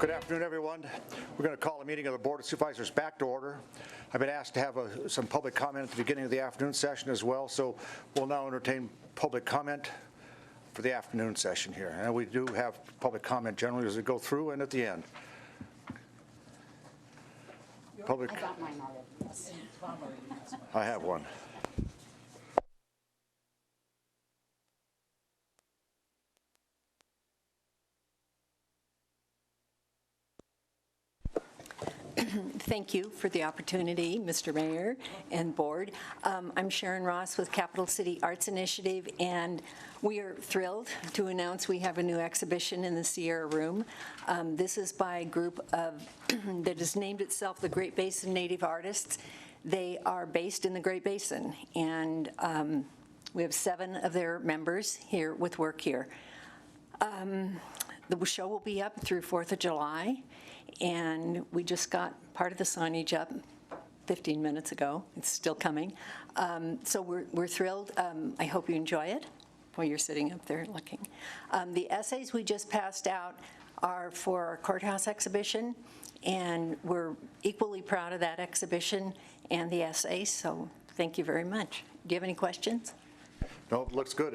Good afternoon, everyone. We're going to call a meeting of the Board of Supervisors back to order. I've been asked to have some public comment at the beginning of the afternoon session as well, so we'll now entertain public comment for the afternoon session here. And we do have public comment generally as we go through and at the end. Public. I got mine already. Yes. I have one. Thank you for the opportunity, Mr. Mayor and Board. I'm Sharon Ross with Capital City Arts Initiative, and we are thrilled to announce we have a new exhibition in the Sierra Room. This is by a group of that has named itself the Great Basin Native Artists. They are based in the Great Basin, and we have 7 of their members here with work here. The show will be up through 4th of July. And we just got part of the signage up 15 minutes ago. It's still coming. So we're thrilled. I hope you enjoy it while you're sitting up there looking. The essays we just passed out are for our courthouse exhibition, and we're equally proud of that exhibition and the essays, so thank you very much. Do you have any questions? No, it looks good.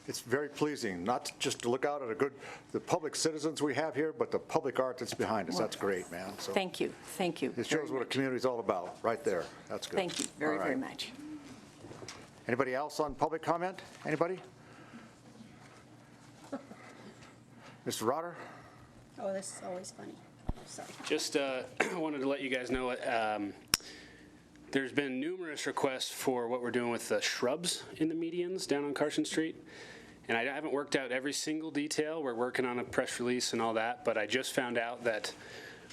It's very pleasing, not just to look out at the public citizens we have here, but the public art that's behind us. That's great, man. So thank you. Thank you. It shows what a community is all about, right there. That's good. Thank you very, very much. Anybody else on public comment? Anybody? Mr. Rotter? Oh, this is always funny. Sorry. Just wanted to let you guys know there's been numerous requests for what we're doing with the shrubs in the medians down on Carson Street. And I haven't worked out every single detail. We're working on a press release and all that, but I just found out that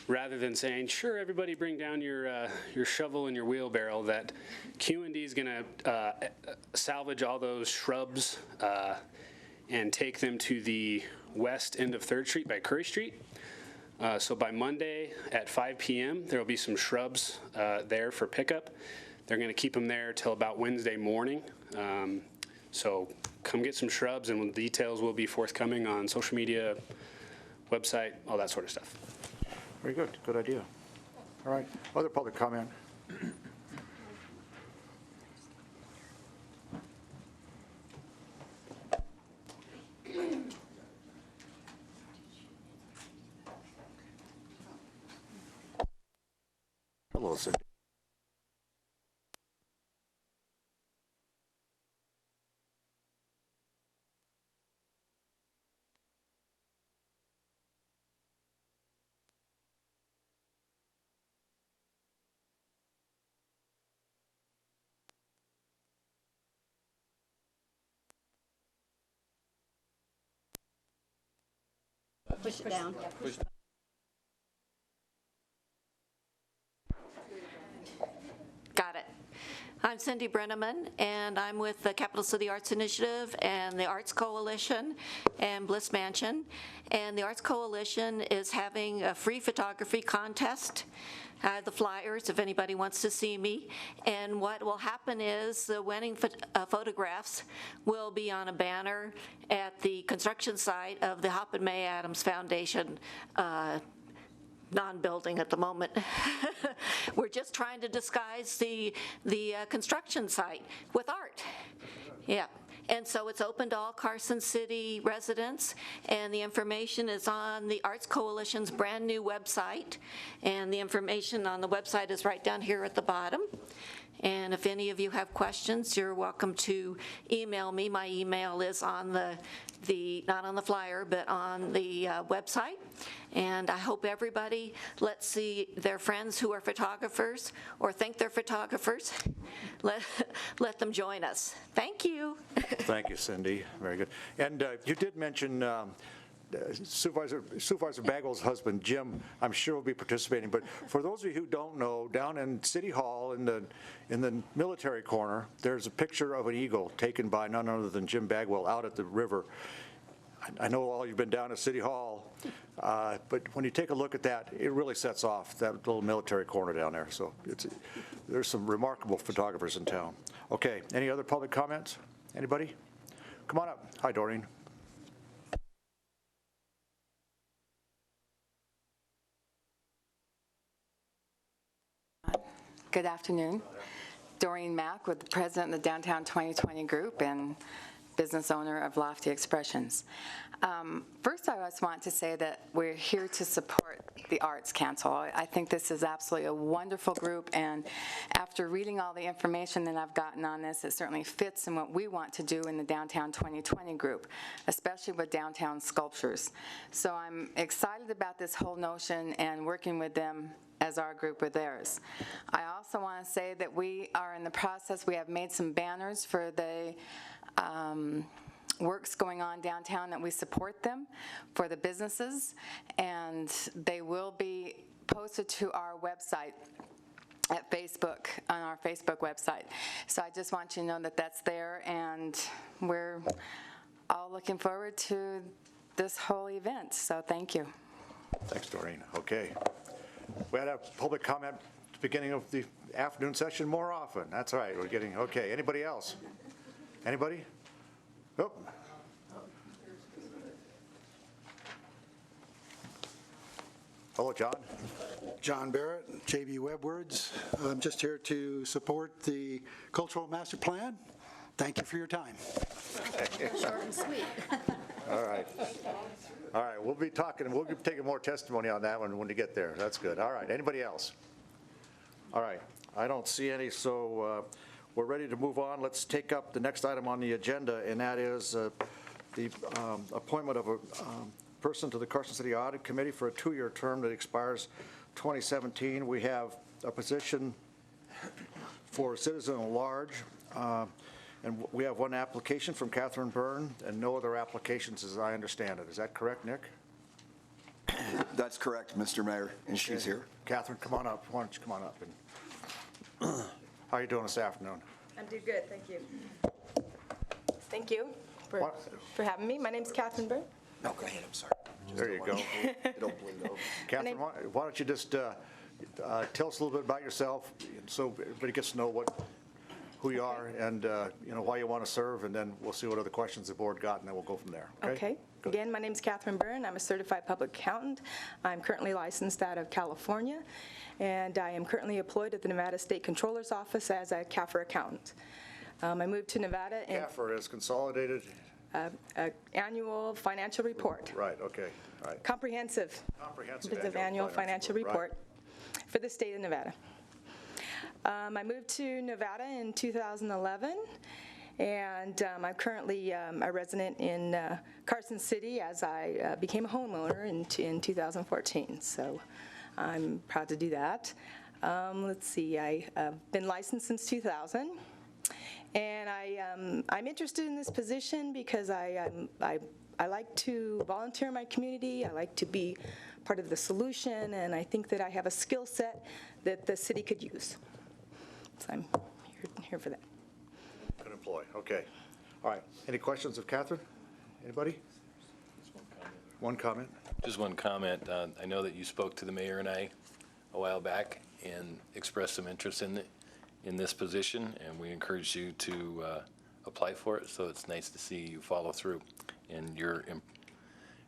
rather than saying, sure, everybody bring down your shovel and your wheelbarrow, that Q&D is going to salvage all those shrubs and take them to the west end of 3rd Street by Curry Street. So by Monday at 5 p.m., there will be some shrubs there for pickup. They're going to keep them there till about Wednesday morning. So come get some shrubs, and details will be forthcoming on social media, website, all that sort of stuff. Very good. Good idea. All right. Other public comment? Hello, Cindy. Push it down. Got it. I'm Cindy Brenneman, and I'm with the Capital City Arts Initiative and the Arts Coalition and Bliss Mansion. And the Arts Coalition is having a free photography contest. The flyers, if anybody wants to see me. And what will happen is the winning photographs will be on a banner at the construction site of the Hop and May Adams Foundation non-building at the moment. We're just trying to disguise the construction site with art. Yeah. And so it's open to all Carson City residents, and the information is on the Arts Coalition's brand new website, and the information on the website is right down here at the bottom. And if any of you have questions, you're welcome to email me. My email is on the not on the flyer, but on the website. And I hope everybody lets see their friends who are photographers or think they're photographers. Let them join us. Thank you. Thank you, Cindy. Very good. And you did mention Supervisor Bagwell's husband, Jim, I'm sure will be participating. But for those of you who don't know, down in City Hall in the military corner, there's a picture of an eagle taken by none other than Jim Bagwell out at the river. I know all you've been down at City Hall, but when you take a look at that, it really sets off that little military corner down there. So there's some remarkable photographers in town. Okay, any other public comments? Anybody? Come on up. Hi, Doreen. Good afternoon. Doreen Mack with the president of the Downtown 2020 Group and business owner of Lofty Expressions. First, I just want to say that we're here to support the Arts Council. I think this is absolutely a wonderful group, and after reading all the information that I've gotten on this, it certainly fits in what we want to do in the Downtown 2020 Group, especially with downtown sculptures. So I'm excited about this whole notion and working with them as our group with theirs. I also want to say that we are in the process, we have made some banners for the works going on downtown that we support them for the businesses, and they will be posted to our website at Facebook, on our Facebook website. So I just want you to know that that's there, and we're all looking forward to this whole event, so thank you. Thanks, Doreen. Okay. We had a public comment at the beginning of the afternoon session more often. That's right, we're getting, okay. Anybody else? Anybody? Oh. Hello, John. John Barrett, JB Webwords. I'm just here to support the cultural master plan. Thank you for your time. Short and sweet. All right. All right, we'll be taking more testimony on that one when we get there. That's good. All right, anybody else? All right, I don't see any, so we're ready to move on. Let's take up the next item on the agenda, and that is the appointment of a person to the Carson City Audit Committee for a 2-year term that expires 2017. We have a position for citizen at large, and we have one application from Catherine Byrne and no other applications as I understand it. Is that correct, Nick? That's correct, Mr. Mayor, and she's here. Catherine, come on up. Why don't you come on up? And how are you doing this afternoon? I'm doing good, thank you. Thank you for What? having me. My name's Catherine Byrne. No, go ahead, I'm sorry. There you go. Don't bleed over. Catherine, why don't you just tell us a little bit about yourself so everybody gets to know who you are and why you want to serve, and then we'll see what other questions the board got, and then we'll go from there. Okay. Good. Again, my name's Catherine Byrne. I'm a certified public accountant. I'm currently licensed out of California, and I am currently employed at the Nevada State Controller's Office as a CAFR accountant. I moved to Nevada in CAFR is Consolidated. Annual Financial Report. Right, okay, all right. Comprehensive annual financial report for the state of Nevada. I moved to Nevada in 2011, and I'm currently a resident in Carson City as I became a homeowner in 2014. So I'm proud to do that. Let's see, I've been licensed since 2000. And I'm interested in this position because I like to volunteer in my community. I like to be part of the solution, and I think that I have a skill set that the city could use. So I'm here for that. Good employee, okay. All right, any questions of Catherine? Anybody? One comment. Just one comment. I know that you spoke to the mayor and I a while back and expressed some interest in this position, and we encourage you to apply for it, so it's nice to see you follow through, and your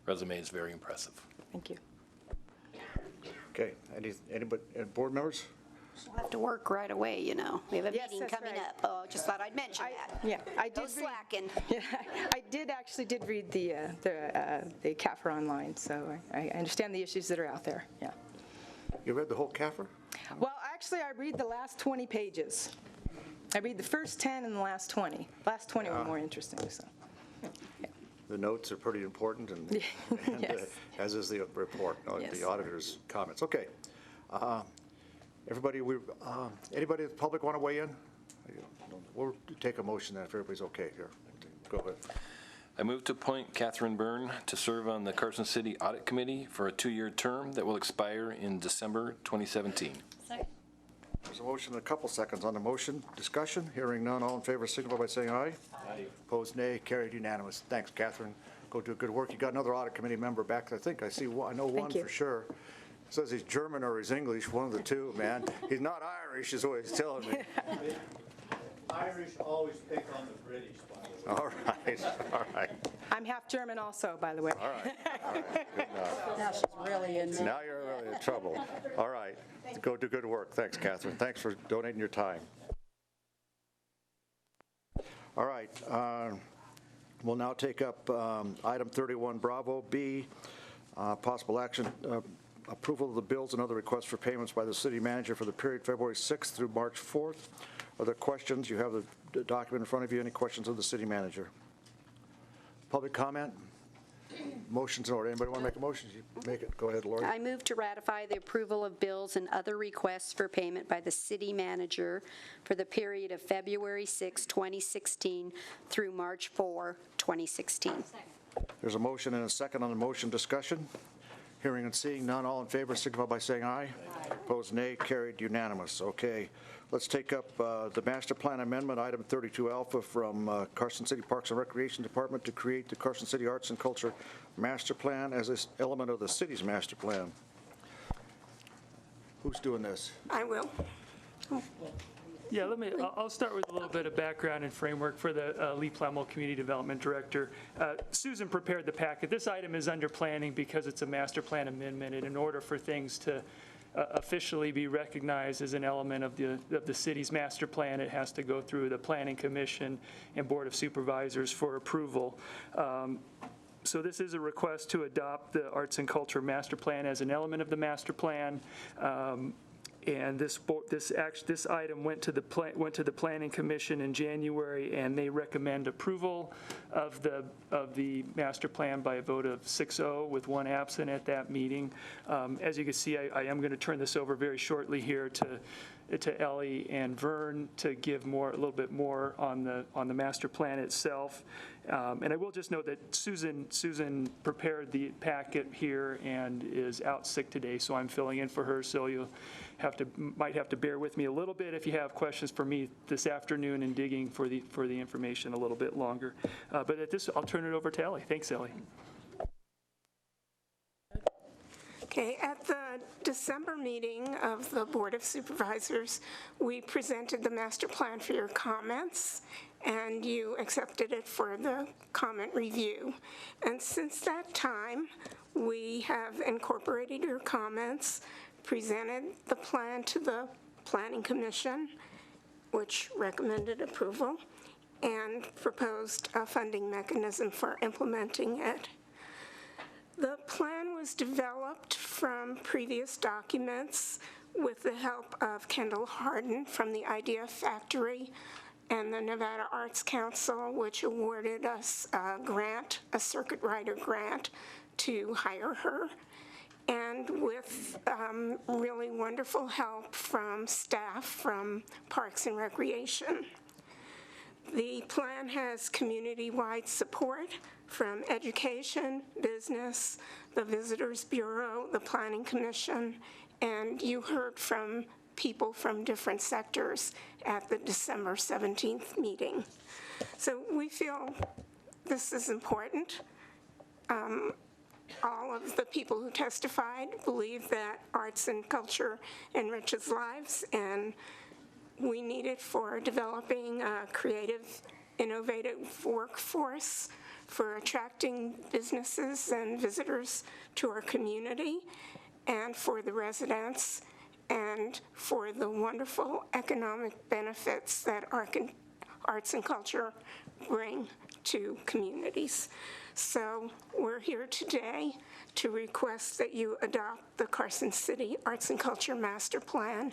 resume is very impressive. Thank you. Okay, anybody, board members? We'll have to work right away, you know. We have a Yes, meeting that's coming right. up. Oh, just thought I'd mention that. Yeah, I No did slacking. I did read the CAFR online, so I understand the issues that are out there. Yeah. You read the whole CAFR? Well, actually, I read the last 20 pages. I read the first 10 and the last 20. Last 20 were more interesting, so. Yeah. The notes are pretty important, and Yes. as is the report, Yes. the auditor's comments. Okay. Everybody, anybody in the public want to weigh in? We'll take a motion then if everybody's okay here. Go ahead. I move to appoint Catherine Byrne to serve on the Carson City Audit Committee for a 2-year term that will expire in December 2017. There's a motion and a couple seconds on the motion. Discussion, hearing none. All in favor signify by saying aye. Aye. Opposed, nay. Carried unanimous. Thanks, Catherine. Go do good work. You got another audit committee member back. I think I see one. I know one you. for sure. Says he's German or he's English, one of the two, man. He's not Irish, is what he's telling me. Irish always pick on the British, by the way. All right, all right, I'm half German also, by the way. all right. Good enough. Now she's really in there. Now you're Ellie in trouble. All right, go do good work. Thanks, Catherine. Thanks for donating your time. All right, we'll now take up item 31 Bravo B, possible action, approval of the bills and other requests for payments by the city manager for the period February 6th through March 4th. Are there questions? You have the document in front of you. Any questions of the city manager? Public comment? Motion's in order. Anybody want to make a motion? You make it. Go ahead, Lori. I move to ratify the approval of bills and other requests for payment by the city manager for the period of February 6, 2016 through March 4, 2016. There's a motion and a second on the motion. Discussion? Hearing and seeing none. All in favor signify by saying aye. Aye. Opposed, nay. Carried unanimous. Okay. Let's take up the master plan amendment, item 32 alpha from Carson City Parks and Recreation Department to create the Carson City Arts and Culture Master Plan as an element of the city's master plan. Who's doing this? I will. Yeah, I'll start with a little bit of background and framework for the Lee Plemmel Community Development Director. Susan prepared the packet. This item is under planning because it's a master plan amendment, and in order for things to officially be recognized as an element of the city's master plan, it has to go through the Planning Commission and Board of Supervisors for approval. So this is a request to adopt the Arts and Culture Master Plan as an element of the master plan. And this item went to the Planning Commission in January, and they recommend approval of the master plan by a vote of 6-0 with one absent at that meeting. As you can see, I am going to turn this over very shortly here to Ellie and Vern to give a little bit more on the master plan itself. And I will just note that Susan prepared the packet here and is out sick today, so I'm filling in for her. So you might have to bear with me a little bit if you have questions for me this afternoon and digging for the information a little bit longer. But at this, I'll turn it over to Ellie. Thanks, Ellie. Okay, at the December meeting of the Board of Supervisors, we presented the master plan for your comments, and you accepted it for the comment review. And since that time, we have incorporated your comments, presented the plan to the Planning Commission, which recommended approval, and proposed a funding mechanism for implementing it. The plan was developed from previous documents with the help of Kendall Harden from the Idea Factory and the Nevada Arts Council, which awarded us a grant, a circuit rider grant, to hire her, and with really wonderful help from staff from Parks and Recreation. The plan has community-wide support from education, business, the Visitors Bureau, the Planning Commission, and you heard from people from different sectors at the December 17th meeting. So we feel this is important. All of the people who testified believe that arts and culture enriches lives, and we need it for developing a creative, innovative workforce, for attracting businesses and visitors to our community, and for the residents, and for the wonderful economic benefits that arts and culture bring to communities. So we're here today to request that you adopt the Carson City Arts and Culture Master Plan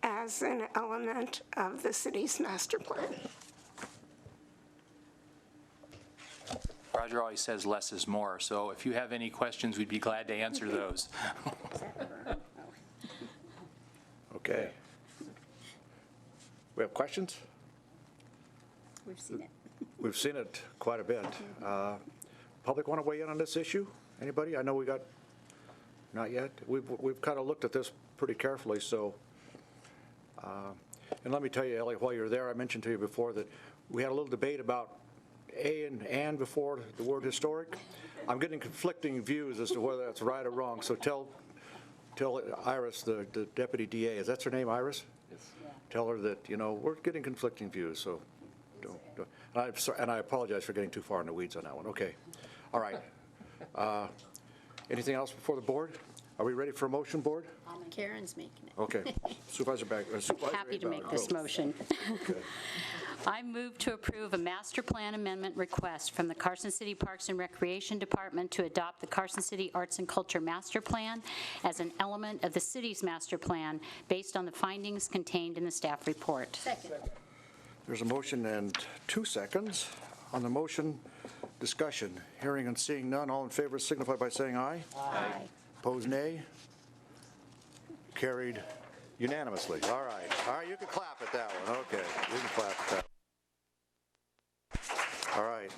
as an element of the city's master plan. Roger always says less is more, so if you have any questions, we'd be glad to answer those. Okay. We have questions? We've seen it. We've seen it quite a bit. Public want to weigh in on this issue? Anybody? I know we got, not yet. We've kind of looked at this pretty carefully, so. And let me tell you, Ellie, while you're there, I mentioned to you before that we had a little debate about A and before the word historic. I'm getting conflicting views as to whether that's right or wrong, so tell Iris, the deputy DA, is that her name, Iris? Yes. Tell her that, we're getting conflicting views, so don't. And I apologize for getting too far in the weeds on that one. Okay. All right. Anything else before the board? Are we ready for a motion, board? Karen's making it. Okay. Supervisor Happy to make this motion. I move to approve a master plan amendment request from the Carson City Parks and Recreation Department to adopt the Carson City Arts and Culture Master Plan as an element of the city's master plan based on the findings contained in the staff report. Second. There's a motion and 2 seconds. On the motion, discussion. Hearing and seeing none, all in favor signify by saying aye. Aye. Opposed, nay. Carried unanimously. All right. All right, you can clap at that one. Okay, you can clap at that. All right.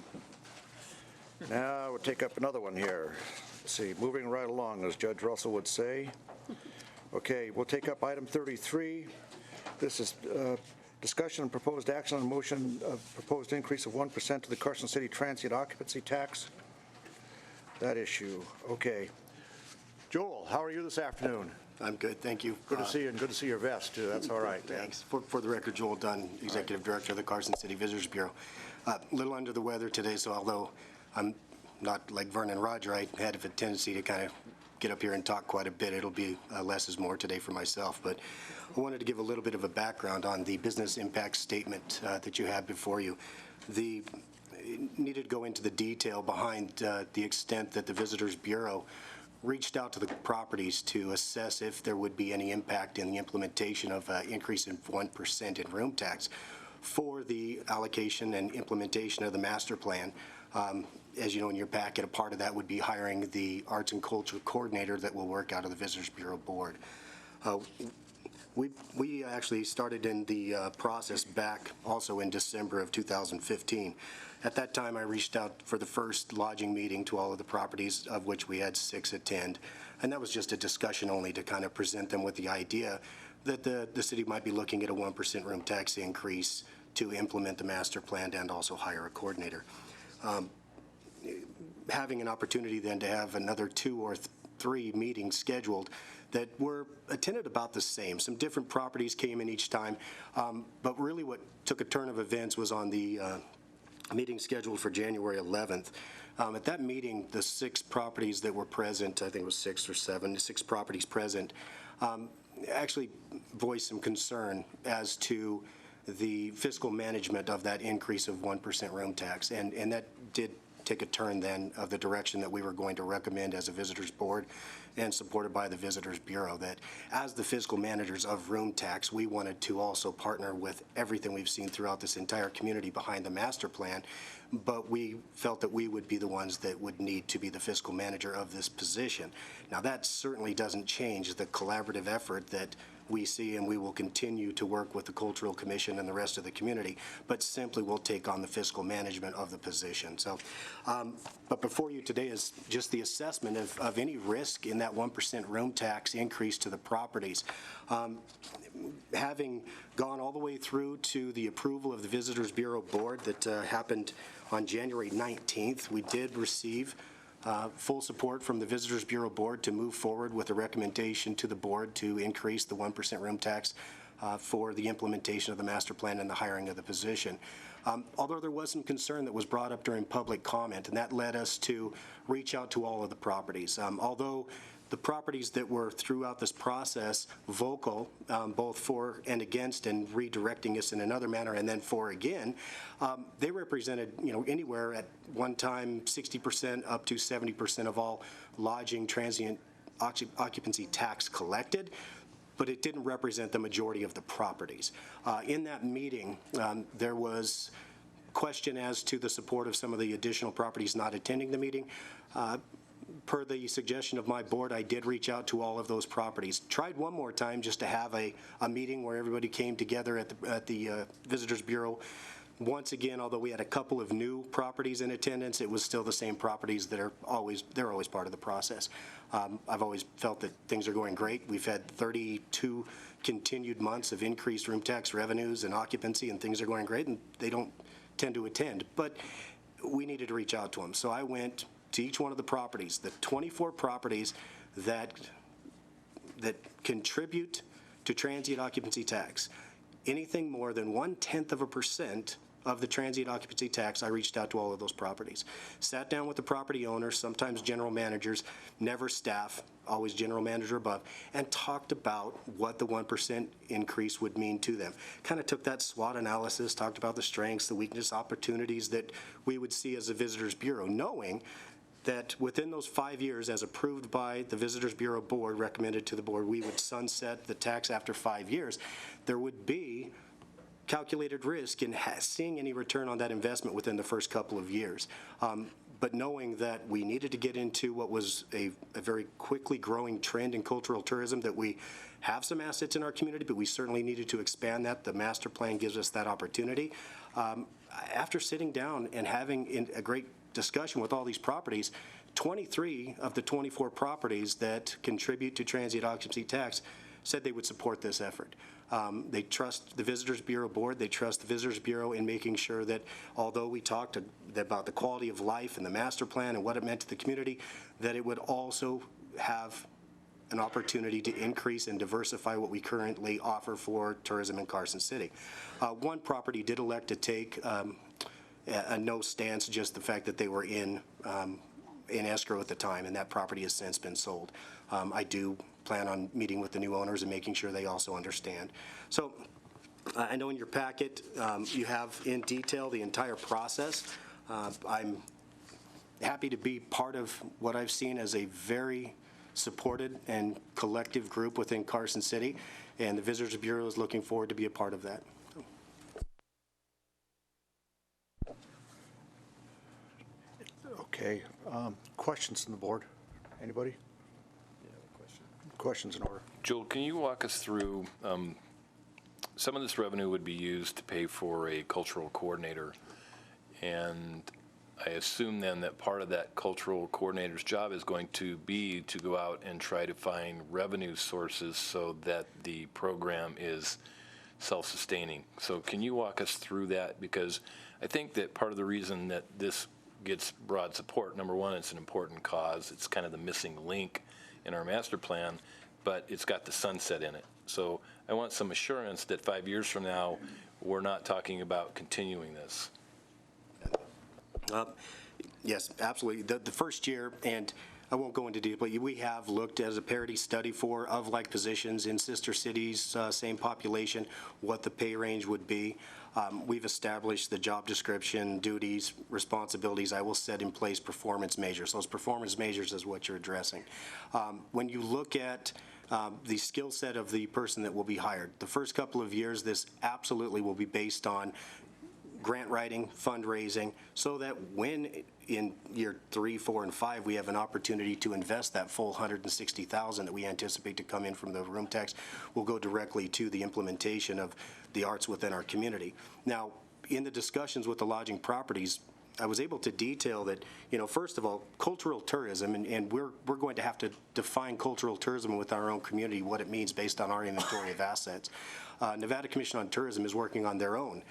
Now we'll take up another one here. Let's see, moving right along, as Judge Russell would say. Okay, we'll take up item 33. This is discussion and proposed action on a motion of proposed increase of 1% to the Carson City transient occupancy tax. That issue. Okay. Joel, how are you this afternoon? I'm good, thank you. Good to see you, and good to see your vest, too. That's all right, man. Thanks. For the record, Joel Dunn, Executive Director of the Carson City Visitors Bureau. A little under the weather today, so although I'm not like Vernon Roger, I had a tendency to kind of get up here and talk quite a bit. It'll be less is more today for myself, but I wanted to give a little bit of a background on the business impact statement that you have before you. Needed to go into the detail behind the extent that the Visitors Bureau reached out to the properties to assess if there would be any impact in the implementation of an increase in 1% in room tax for the allocation and implementation of the master plan. As you know, in your packet, a part of that would be hiring the arts and culture coordinator that will work out of the Visitors Bureau board. We actually started in the process back also in December of 2015. At that time, I reached out for the first lodging meeting to all of the properties, of which we had 6 attend, and that was just a discussion only to kind of present them with the idea that the city might be looking at a 1% room tax increase to implement the master plan and also hire a coordinator. Having an opportunity then to have another 2 or 3 meetings scheduled that were attended about the same. Some different properties came in each time, but really what took a turn of events was on the meeting scheduled for January 11th. At that meeting, the 6 properties that were present, I think it was 6 or 7, 6 properties present, actually voiced some concern as to the fiscal management of that increase of 1% room tax, and that did take a turn then of the direction that we were going to recommend as a visitors board and supported by the Visitors Bureau, that as the fiscal managers of room tax, we wanted to also partner with everything we've seen throughout this entire community behind the master plan, but we felt that we would be the ones that would need to be the fiscal manager of this position. Now that certainly doesn't change the collaborative effort that we see, and we will continue to work with the Cultural Commission and the rest of the community, but simply will take on the fiscal management of the position. So, but before you today is just the assessment of any risk in that 1% room tax increase to the properties. Having gone all the way through to the approval of the Visitors Bureau board that happened on January 19th, we did receive full support from the Visitors Bureau board to move forward with a recommendation to the board to increase the 1% room tax for the implementation of the master plan and the hiring of the position. Although there was some concern that was brought up during public comment, and that led us to reach out to all of the properties. Although the properties that were throughout this process vocal, both for and against and redirecting us in another manner and then for again, they represented, anywhere at one time 60% up to 70% of all lodging transient occupancy tax collected, but it didn't represent the majority of the properties. In that meeting, there was question as to the support of some of the additional properties not attending the meeting. Per the suggestion of my board, I did reach out to all of those properties. Tried one more time just to have a meeting where everybody came together at the Visitors Bureau. Once again, although we had a couple of new properties in attendance, it was still the same properties that they're always part of the process. I've always felt that things are going great. We've had 32 continued months of increased room tax revenues and occupancy, and things are going great, and they don't tend to attend. But we needed to reach out to them. So I went to each one of the properties, the 24 properties that contribute to transient occupancy tax. Anything more than 1/10% of the transient occupancy tax, I reached out to all of those properties. Sat down with the property owners, sometimes general managers, never staff, always general manager above, and talked about what the 1% increase would mean to them. Kind of took that SWOT analysis, talked about the strengths, the weakness, opportunities that we would see as a Visitors Bureau, knowing that within those 5 years, as approved by the Visitors Bureau Board, recommended to the board, we would sunset the tax after 5 years. There would be calculated risk in seeing any return on that investment within the first couple of years. But knowing that we needed to get into what was a very quickly growing trend in cultural tourism, that we have some assets in our community, but we certainly needed to expand that. The master plan gives us that opportunity. After sitting down and having a great discussion with all these properties, 23 of the 24 properties that contribute to transient occupancy tax said they would support this effort. They trust the Visitors Bureau Board. They trust the Visitors Bureau in making sure that although we talked about the quality of life and the master plan and what it meant to the community, that it would also have an opportunity to increase and diversify what we currently offer for tourism in Carson City. One property did elect to take a no stance, just the fact that they were in escrow at the time, and that property has since been sold. I do plan on meeting with the new owners and making sure they also understand. So I know in your packet you have in detail the entire process. I'm happy to be part of what I've seen as a very supported and collective group within Carson City, and the Visitors Bureau is looking forward to be a part of that. Okay. Questions from the board? Anybody? Questions in order. Joel, can you walk us through, some of this revenue would be used to pay for a cultural coordinator, and I assume then that part of that cultural coordinator's job is going to be to go out and try to find revenue sources so that the program is self-sustaining. So can you walk us through that? Because I think that part of the reason that this gets broad support, number one, it's an important cause. It's kind of the missing link in our master plan, but it's got the sunset in it. So I want some assurance that 5 years from now, we're not talking about continuing this. Yes, absolutely. The first year, and I won't go into detail, but we have looked as a parity study of like positions in sister cities, same population, what the pay range would be. We've established the job description, duties, responsibilities. I will set in place performance measures. Those performance measures is what you're addressing. When you look at the skill set of the person that will be hired, the first couple of years, this absolutely will be based on grant writing, fundraising, so that when in year 3, 4, and 5 we have an opportunity to invest that full $160,000 that we anticipate to come in from the room tax will go directly to the implementation of the arts within our community. Now, in the discussions with the lodging properties, I was able to detail that, first of all, cultural tourism, and we're going to have to define cultural tourism with our own community, what it means based on our inventory of assets. Nevada Commission on Tourism is working on their own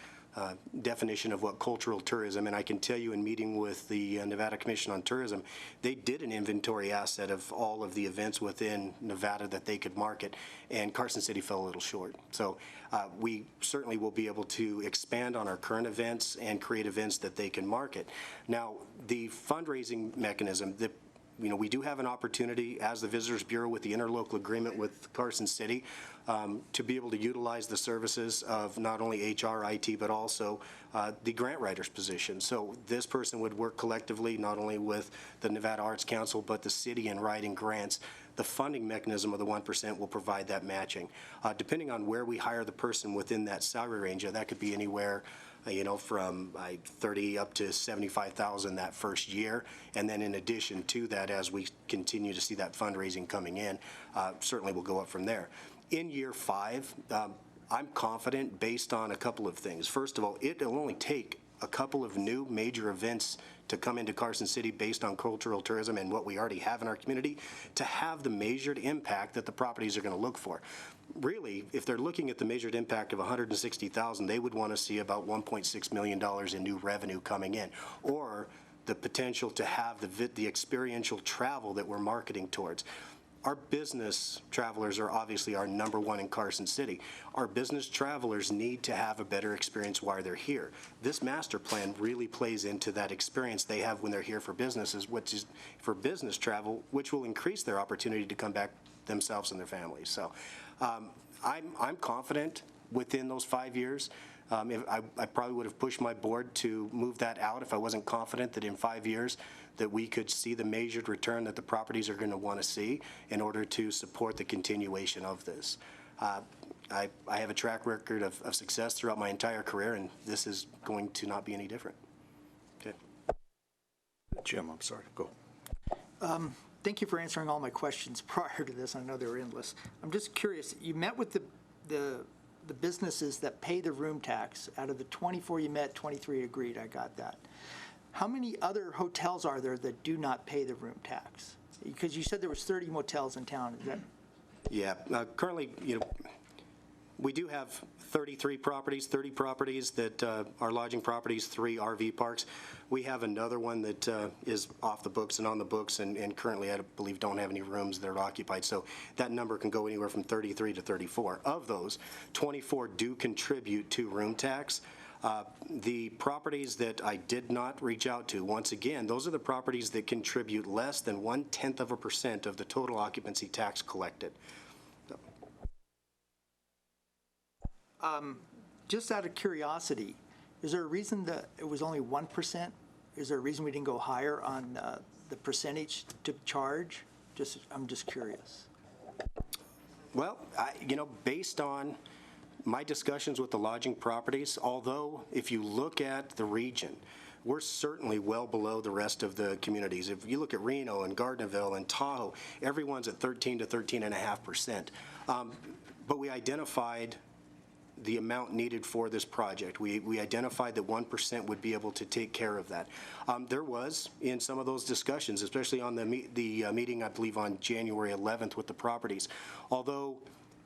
definition of what cultural tourism, and I can tell you in meeting with the Nevada Commission on Tourism, they did an inventory asset of all of the events within Nevada that they could market, and Carson City fell a little short. So we certainly will be able to expand on our current events and create events that they can market. Now, the fundraising mechanism, we do have an opportunity as the Visitors Bureau with the interlocal agreement with Carson City to be able to utilize the services of not only HR, IT, but also the grant writer's position. So this person would work collectively not only with the Nevada Arts Council, but the city in writing grants. The funding mechanism of the 1% will provide that matching. Depending on where we hire the person within that salary range, that could be anywhere from 30 up to 75,000 that first year, and then in addition to that, as we continue to see that fundraising coming in, certainly we'll go up from there. In year 5, I'm confident based on a couple of things. First of all, it'll only take a couple of new major events to come into Carson City based on cultural tourism and what we already have in our community to have the measured impact that the properties are going to look for. Really, if they're looking at the measured impact of $160,000, they would want to see about $1.6 million in new revenue coming in, or the potential to have the experiential travel that we're marketing towards. our business travelers are obviously our number one in Carson City. Our business travelers need to have a better experience while they're here. This master plan really plays into that experience they have when they're here for businesses, which is for business travel, which will increase their opportunity to come back themselves and their families. So I'm confident within those 5 years. I probably would have pushed my board to move that out if I wasn't confident that in 5 years that we could see the measured return that the properties are going to want to see in order to support the continuation of this. I have a track record of success throughout my entire career, and this is going to not be any different. Okay. Jim, I'm sorry, go. Thank you for answering all my questions prior to this. I know they were endless. I'm just curious, you met with the businesses that pay the room tax. Out of the 24 you met, 23 agreed. I got that. How many other hotels are there that do not pay the room tax? Because you said there was 30 motels in town. Is that? Yeah, currently, we do have 30 properties that are lodging properties, 3 RV parks. We have another one that is off the books and on the books, and currently, I believe, don't have any rooms that are occupied. So that number can go anywhere from 33 to 34. Of those, 24 do contribute to room tax. The properties that I did not reach out to, once again, those are the properties that contribute less than 0.1% of the total occupancy tax collected. Just out of curiosity, is there a reason that it was only 1%? Is there a reason we didn't go higher on the percentage to charge? I'm just curious. Well, based on my discussions with the lodging properties, although if you look at the region, we're certainly well below the rest of the communities. If you look at Reno and Gardnerville and Tahoe, everyone's at 13 to 13.5%. But we identified the amount needed for this project. We identified that 1% would be able to take care of that. There was, in some of those discussions, especially on the meeting, I believe, on January 11th with the properties, although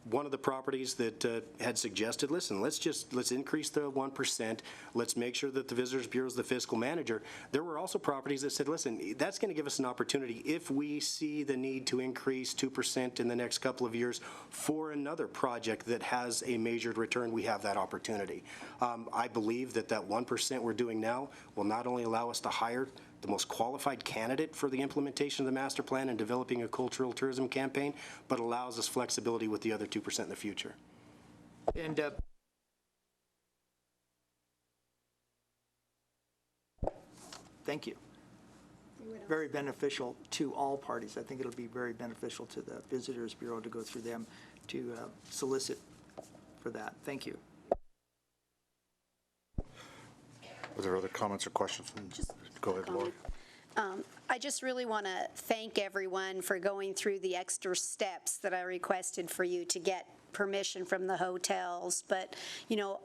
one of the properties that had suggested, listen, let's increase the 1%. Let's make sure that the Visitors Bureau is the fiscal manager. There were also properties that said, listen, that's going to give us an opportunity if we see the need to increase 2% in the next couple of years for another project that has a measured return, we have that opportunity. I believe that 1% we're doing now will not only allow us to hire the most qualified candidate for the implementation of the master plan and developing a cultural tourism campaign, but allows us flexibility with the other 2% in the future. And thank you. Very beneficial to all parties. I think it'll be very beneficial to the Visitors Bureau to go through them to solicit for that. Thank you. Were there other comments or questions? Go ahead, Lori. I just really want to thank everyone for going through the extra steps that I requested for you to get permission from the hotels. But,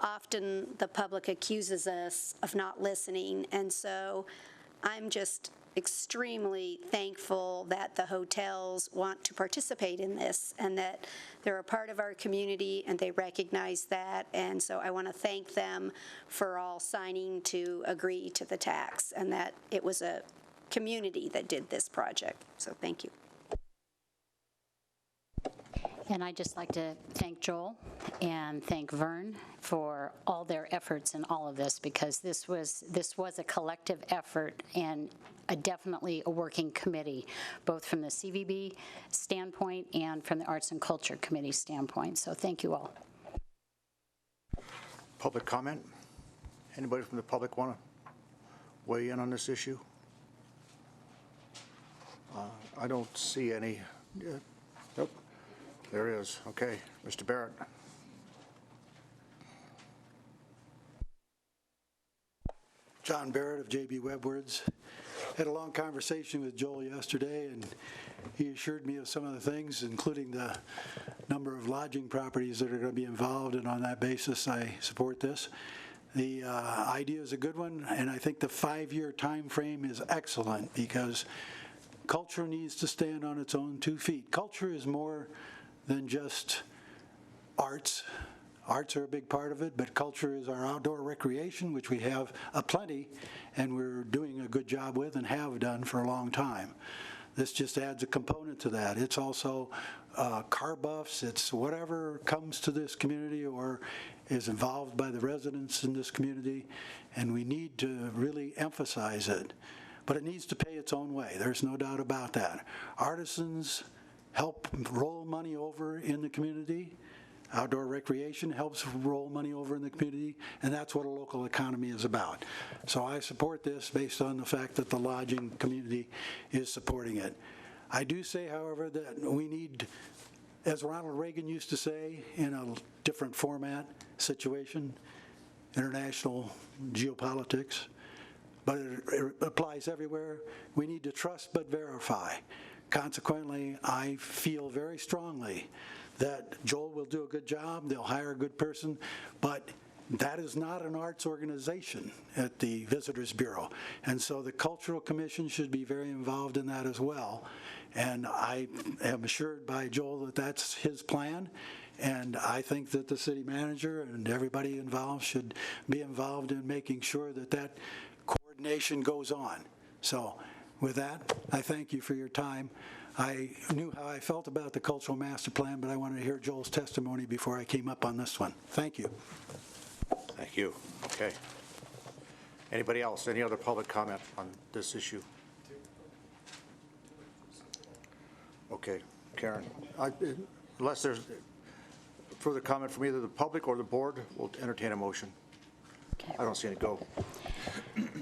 often the public accuses us of not listening. And so I'm just extremely thankful that the hotels want to participate in this and that they're a part of our community and they recognize that. And so I want to thank them for all signing to agree to the tax and that it was a community that did this project. So thank you. And I'd just like to thank Joel and thank Vern for all their efforts in all of this, because this was a collective effort and definitely a working committee, both from the CVB standpoint and from the Arts and Culture Committee standpoint. So thank you all. Public comment? Anybody from the public want to weigh in on this issue? I don't see any. Nope. There is. Okay. Mr. Barrett. John Barrett of J.B. Webwords. Had a long conversation with Joel yesterday, and he assured me of some of the things, including the number of lodging properties that are going to be involved, and on that basis, I support this. The idea is a good one, and I think the 5-year time frame is excellent because culture needs to stand on its own 2 feet. Culture is more than just arts. Arts are a big part of it, but culture is our outdoor recreation, which we have aplenty, and we're doing a good job with and have done for a long time. This just adds a component to that. It's also car buffs, it's whatever comes to this community or is involved by the residents in this community, and we need to really emphasize it. But it needs to pay its own way. There's no doubt about that. Artisans help roll money over in the community. Outdoor recreation helps roll money over in the community, and that's what a local economy is about. So I support this based on the fact that the lodging community is supporting it. I do say, however, that we need, as Ronald Reagan used to say, in a different format situation, international geopolitics, but it applies everywhere. We need to trust but verify. Consequently, I feel very strongly that Joel will do a good job, they'll hire a good person, but that is not an arts organization at the Visitors Bureau. And so the Cultural Commission should be very involved in that as well. And I am assured by Joel that that's his plan. And I think that the city manager and everybody involved should be involved in making sure that that coordination goes on. So with that, I thank you for your time. I knew how I felt about the cultural master plan, but I wanted to hear Joel's testimony before I came up on this one. Thank you. Thank you. Okay. Anybody else? Any other public comment on this issue? Okay, Karen. Unless there's further comment from either the public or the board, we'll entertain a motion. I don't see any go.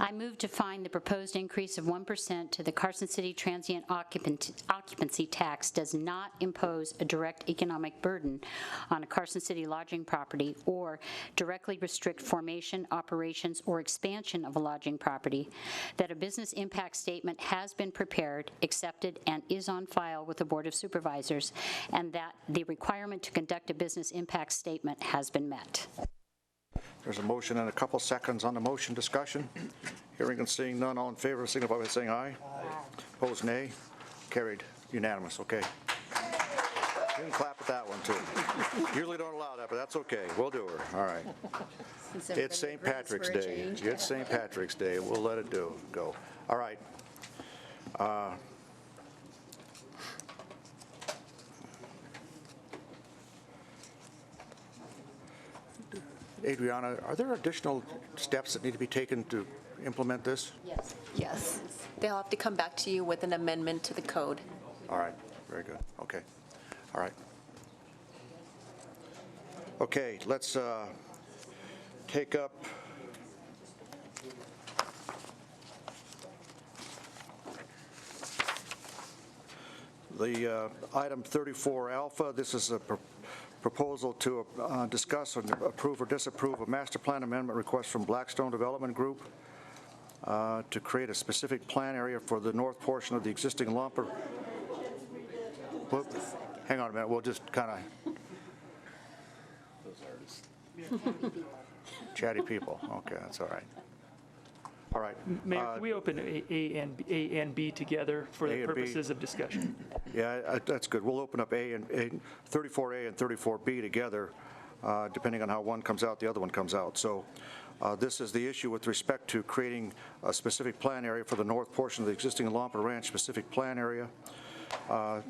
I move to find the proposed increase of 1% to the Carson City transient occupancy tax does not impose a direct economic burden on a Carson City lodging property or directly restrict formation, operations, or expansion of a lodging property, that a business impact statement has been prepared, accepted, and is on file with the Board of Supervisors, and that the requirement to conduct a business impact statement has been met. There's a motion and a couple seconds on the motion. Discussion. Hearing and seeing none, all in favor signify by saying aye. Opposed, nay. Carried. Unanimous. Okay. You can clap at that one, too. Usually don't allow that, but that's okay. We'll do her. All right. It's St. Patrick's Day. It's St. Patrick's Day. We'll let it go. All right. Adriana, are there additional steps that need to be taken to implement this? Yes. Yes. They'll have to come back to you with an amendment to the code. All right, very good. Okay. All right. Okay, let's take up the item 34 alpha. This is a proposal to discuss and approve or disapprove a master plan amendment request from Blackstone Development Group to create a specific plan area for the north portion of the existing lumber. Hang on a minute, we'll just kind of chatty people. Okay, that's all right. All right. Mayor, can we open A and B together for the purposes of discussion? Yeah, that's good. We'll open up 34A and 34B together. Depending on how one comes out, the other one comes out. So this is the issue with respect to creating a specific plan area for the north portion of the existing Lampa Ranch specific plan area. I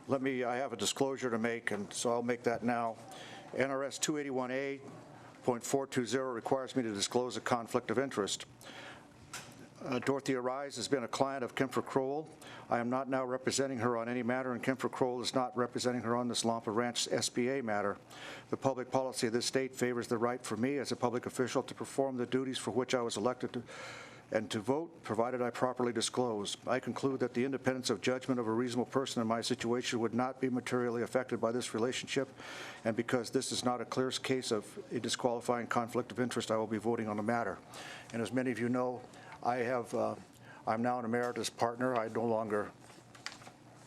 have a disclosure to make, and so I'll make that now. NRS 281A.420 requires me to disclose a conflict of interest. Dorothea Rise has been a client of Kempfer Crowell. I am not now representing her on any matter, and Kempfer Crowell is not representing her on this Lampa Ranch SBA matter. The public policy of this state favors the right for me as a public official to perform the duties for which I was elected to vote, provided I properly disclose. I conclude that the independence of judgment of a reasonable person in my situation would not be materially affected by this relationship, and because this is not a clear case of a disqualifying conflict of interest, I will be voting on the matter. And as many of you know, I'm now an emeritus partner. I no longer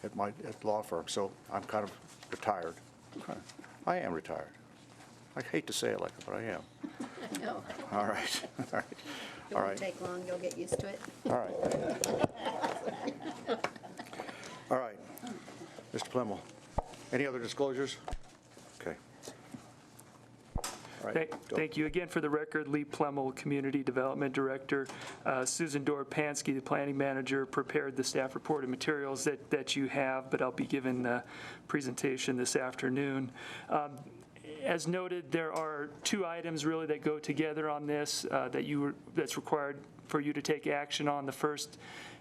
at law firm, so I'm kind of retired. I am retired. I hate to say it like that, but I am. No. All right. All right. It won't take long. You'll get used to it. All right. All right. Mr. Plemmel, any other disclosures? Okay. Thank you. Again, for the record, Lee Plemmel, Community Development Director. Susan Dorpansky, the Planning Manager, prepared the staff report and materials that you have, but I'll be giving the presentation this afternoon. As noted, there are two items really that go together on this that's required for you to take action on. The first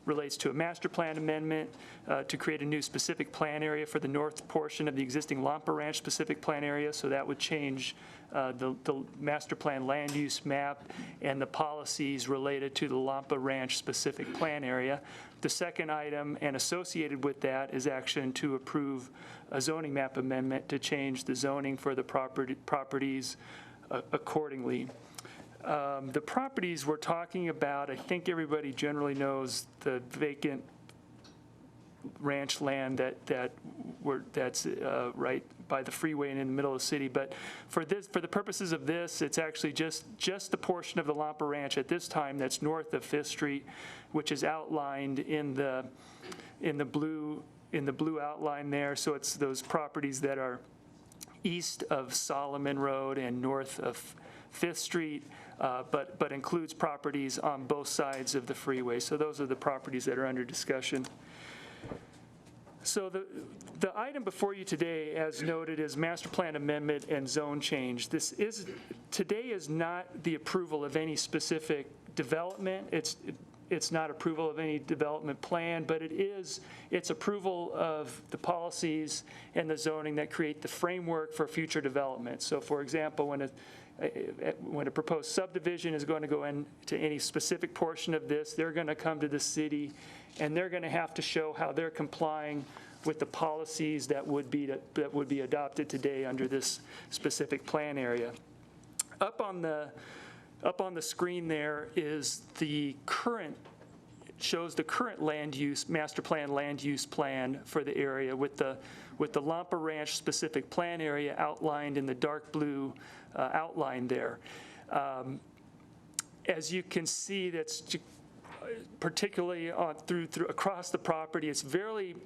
relates to a master plan amendment to create a new specific plan area for the north portion of the existing Lampa Ranch specific plan area. So that would change the master plan land use map and the policies related to the Lampa Ranch specific plan area. The second item and associated with that is action to approve a zoning map amendment to change the zoning for the properties accordingly. The properties we're talking about, I think everybody generally knows the vacant ranch land that's right by the freeway and in the middle of the city. But for the purposes of this, it's actually just the portion of the Lampa Ranch at this time that's north of 5th Street, which is outlined in the blue outline there. So it's those properties that are east of Solomon Road and north of 5th Street, but includes properties on both sides of the freeway. So those are the properties that are under discussion. So the item before you today, as noted, is master plan amendment and zone change. Today is not the approval of any specific development. It's not approval of any development plan, but it's approval of the policies and the zoning that create the framework for future development. So for example, when a proposed subdivision is going to go into any specific portion of this, they're going to come to the city and they're going to have to show how they're complying with the policies that would be adopted today under this specific plan area. Up on the screen there is shows the current land use, master plan land use plan for the area with the Lampa Ranch specific plan area outlined in the dark blue outline there. As you can see, that's particularly through across the property, it's fairly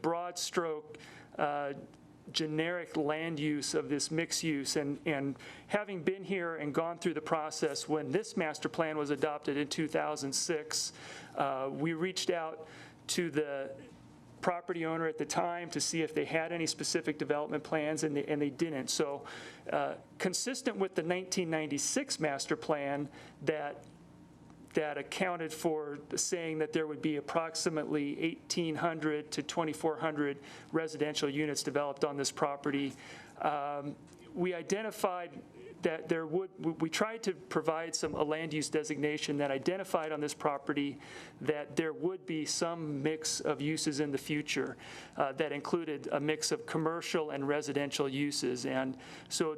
broad stroke generic land use of this mixed use. And having been here and gone through the process when this master plan was adopted in 2006, we reached out to the property owner at the time to see if they had any specific development plans, and they didn't. So consistent with the 1996 master plan that accounted for saying that there would be approximately 1,800 to 2,400 residential units developed on this property. We identified that we tried to provide a land use designation that identified on this property that there would be some mix of uses in the future that included a mix of commercial and residential uses. And so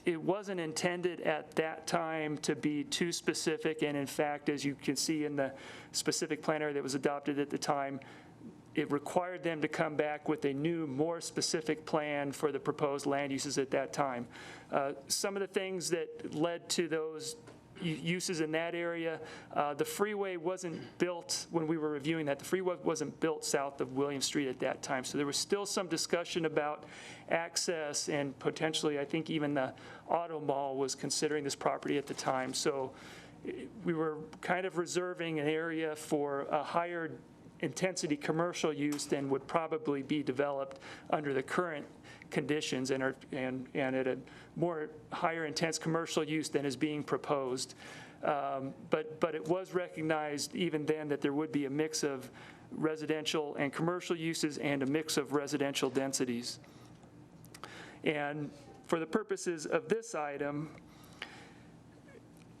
it wasn't intended at that time to be too specific, and in fact, as you can see in the specific plan area that was adopted at the time, it required them to come back with a new, more specific plan for the proposed land uses at that time. Some of the things that led to those uses in that area, the freeway wasn't built when we were reviewing that. The freeway wasn't built south of William Street at that time. So there was still some discussion about access, and potentially, I think even the auto mall was considering this property at the time. So we were kind of reserving an area for a higher intensity commercial use than would probably be developed under the current conditions and at a more higher intense commercial use than is being proposed. But it was recognized even then that there would be a mix of residential and commercial uses and a mix of residential densities. And for the purposes of this item,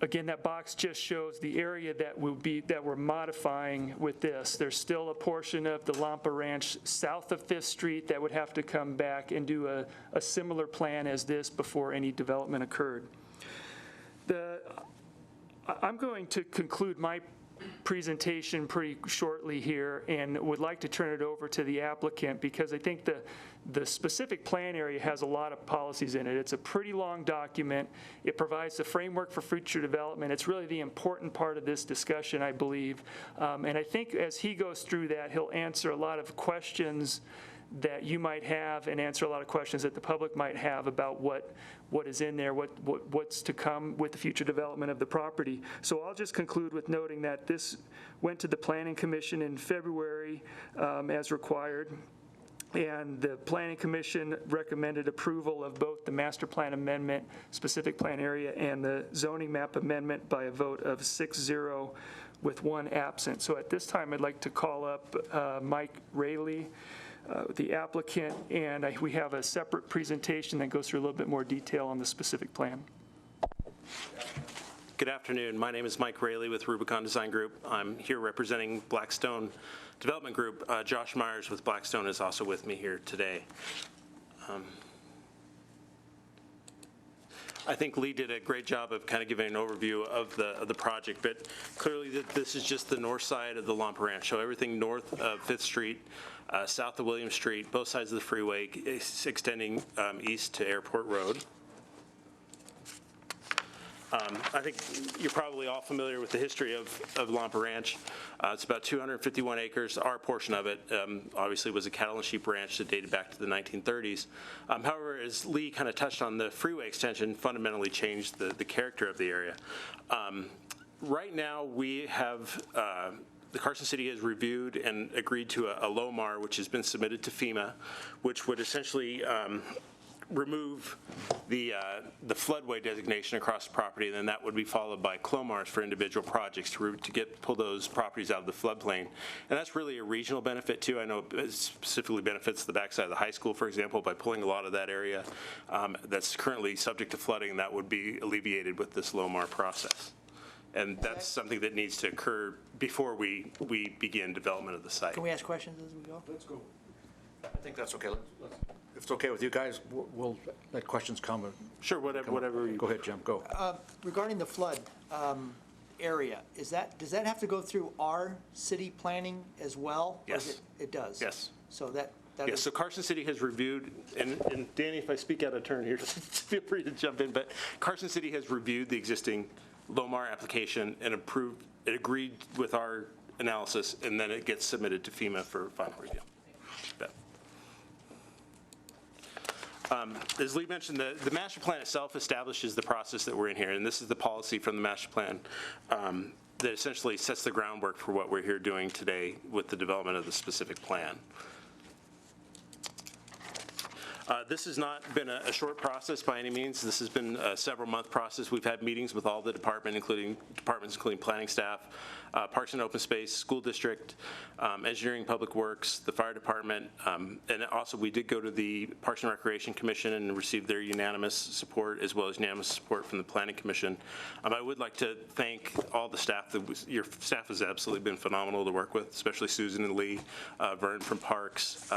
again, that box just shows the area that we're modifying with this. There's still a portion of the Lampa Ranch south of 5th Street that would have to come back and do a similar plan as this before any development occurred. I'm going to conclude my presentation pretty shortly here and would like to turn it over to the applicant, because I think the specific plan area has a lot of policies in it. It's a pretty long document. It provides the framework for future development. It's really the important part of this discussion, I believe. And I think as he goes through that, he'll answer a lot of questions that you might have and answer a lot of questions that the public might have about what is in there, what's to come with the future development of the property. So I'll just conclude with noting that this went to the Planning Commission in February as required. And the Planning Commission recommended approval of both the master plan amendment, specific plan area, and the zoning map amendment by a vote of 6-0 with 1 absent. So at this time, I'd like to call up Mike Raley, the applicant, and we have a separate presentation that goes through a little bit more detail on the specific plan. Good afternoon. My name is Mike Raley with Rubicon Design Group. I'm here representing Blackstone Development Group. Josh Myers with Blackstone is also with me here today. I think Lee did a great job of kind of giving an overview of the project, but clearly this is just the north side of the Lampa Ranch. So everything north of 5th Street, south of William Street, both sides of the freeway, extending east to Airport Road. I think you're probably all familiar with the history of Lampa Ranch. It's about 251 acres. Our portion of it obviously was a cattle and sheep ranch that dated back to the 1930s. However, as Lee kind of touched on, the freeway extension fundamentally changed the character of the area. Right now, we have the Carson City has reviewed and agreed to a LOMAR, which has been submitted to FEMA, which would essentially remove the floodway designation across the property, and then that would be followed by CLOMARs for individual projects to pull those properties out of the floodplain. And that's really a regional benefit too. I know it specifically benefits the backside of the high school, for example, by pulling a lot of that area that's currently subject to flooding, and that would be alleviated with this LOMAR process. And that's something that needs to occur before we begin development of the site. Can we ask questions as we go? Let's go. I think that's okay. If it's okay with you guys, we'll let questions come. Sure, whatever. Go ahead, Jim, go. Regarding the flood area, does that have to go through our city planning as well? Yes. It does? Yes. So that Yes, so Carson City has reviewed, and Danny, if I speak out of turn here, feel free to jump in, but Carson City has reviewed the existing LOMAR application and agreed with our analysis, and then it gets submitted to FEMA for final review. As Lee mentioned, the master plan itself establishes the process that we're in here, and this is the policy from the master plan that essentially sets the groundwork for what we're here doing today with the development of the specific plan. This has not been a short process by any means. This has been a several-month process. We've had meetings with all the departments, including planning staff, Parks and Open Space, School District, Engineering, Public Works, the Fire Department, and also we did go to the Parks and Recreation Commission and receive their unanimous support, as well as unanimous support from the Planning Commission. I would like to thank all the staff. Your staff has absolutely been phenomenal to work with, especially Susan and Lee, Vern from Parks,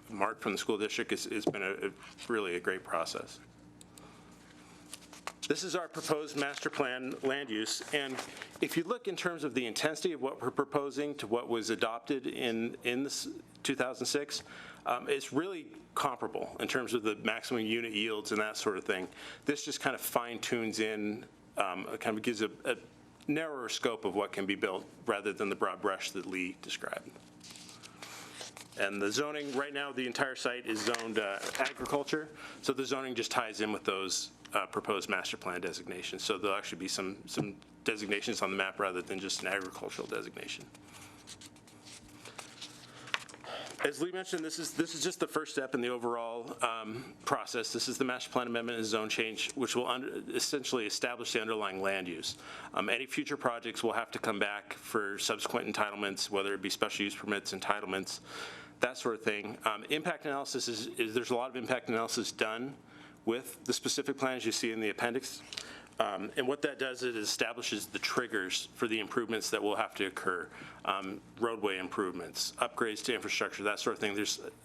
Mark from the school district. It's been really a great process. This is our proposed master plan land use, and if you look in terms of the intensity of what we're proposing to what was adopted in this 2006, it's really comparable in terms of the maximum unit yields and that sort of thing. This just kind of fine tunes in, kind of gives a narrower scope of what can be built rather than the broad brush that Lee described. And the zoning, right now, the entire site is zoned agriculture, so the zoning just ties in with those proposed master plan designations. So there'll actually be some designations on the map rather than just an agricultural designation. As Lee mentioned, this is just the first step in the overall process. This is the master plan amendment and zone change, which will essentially establish the underlying land use. Any future projects will have to come back for subsequent entitlements, whether it be special use permits, entitlements, that sort of thing. Impact analysis is there's a lot of impact analysis done with the specific plans you see in the appendix. And what that does is it establishes the triggers for the improvements that will have to occur. Roadway improvements, upgrades to infrastructure, that sort of thing.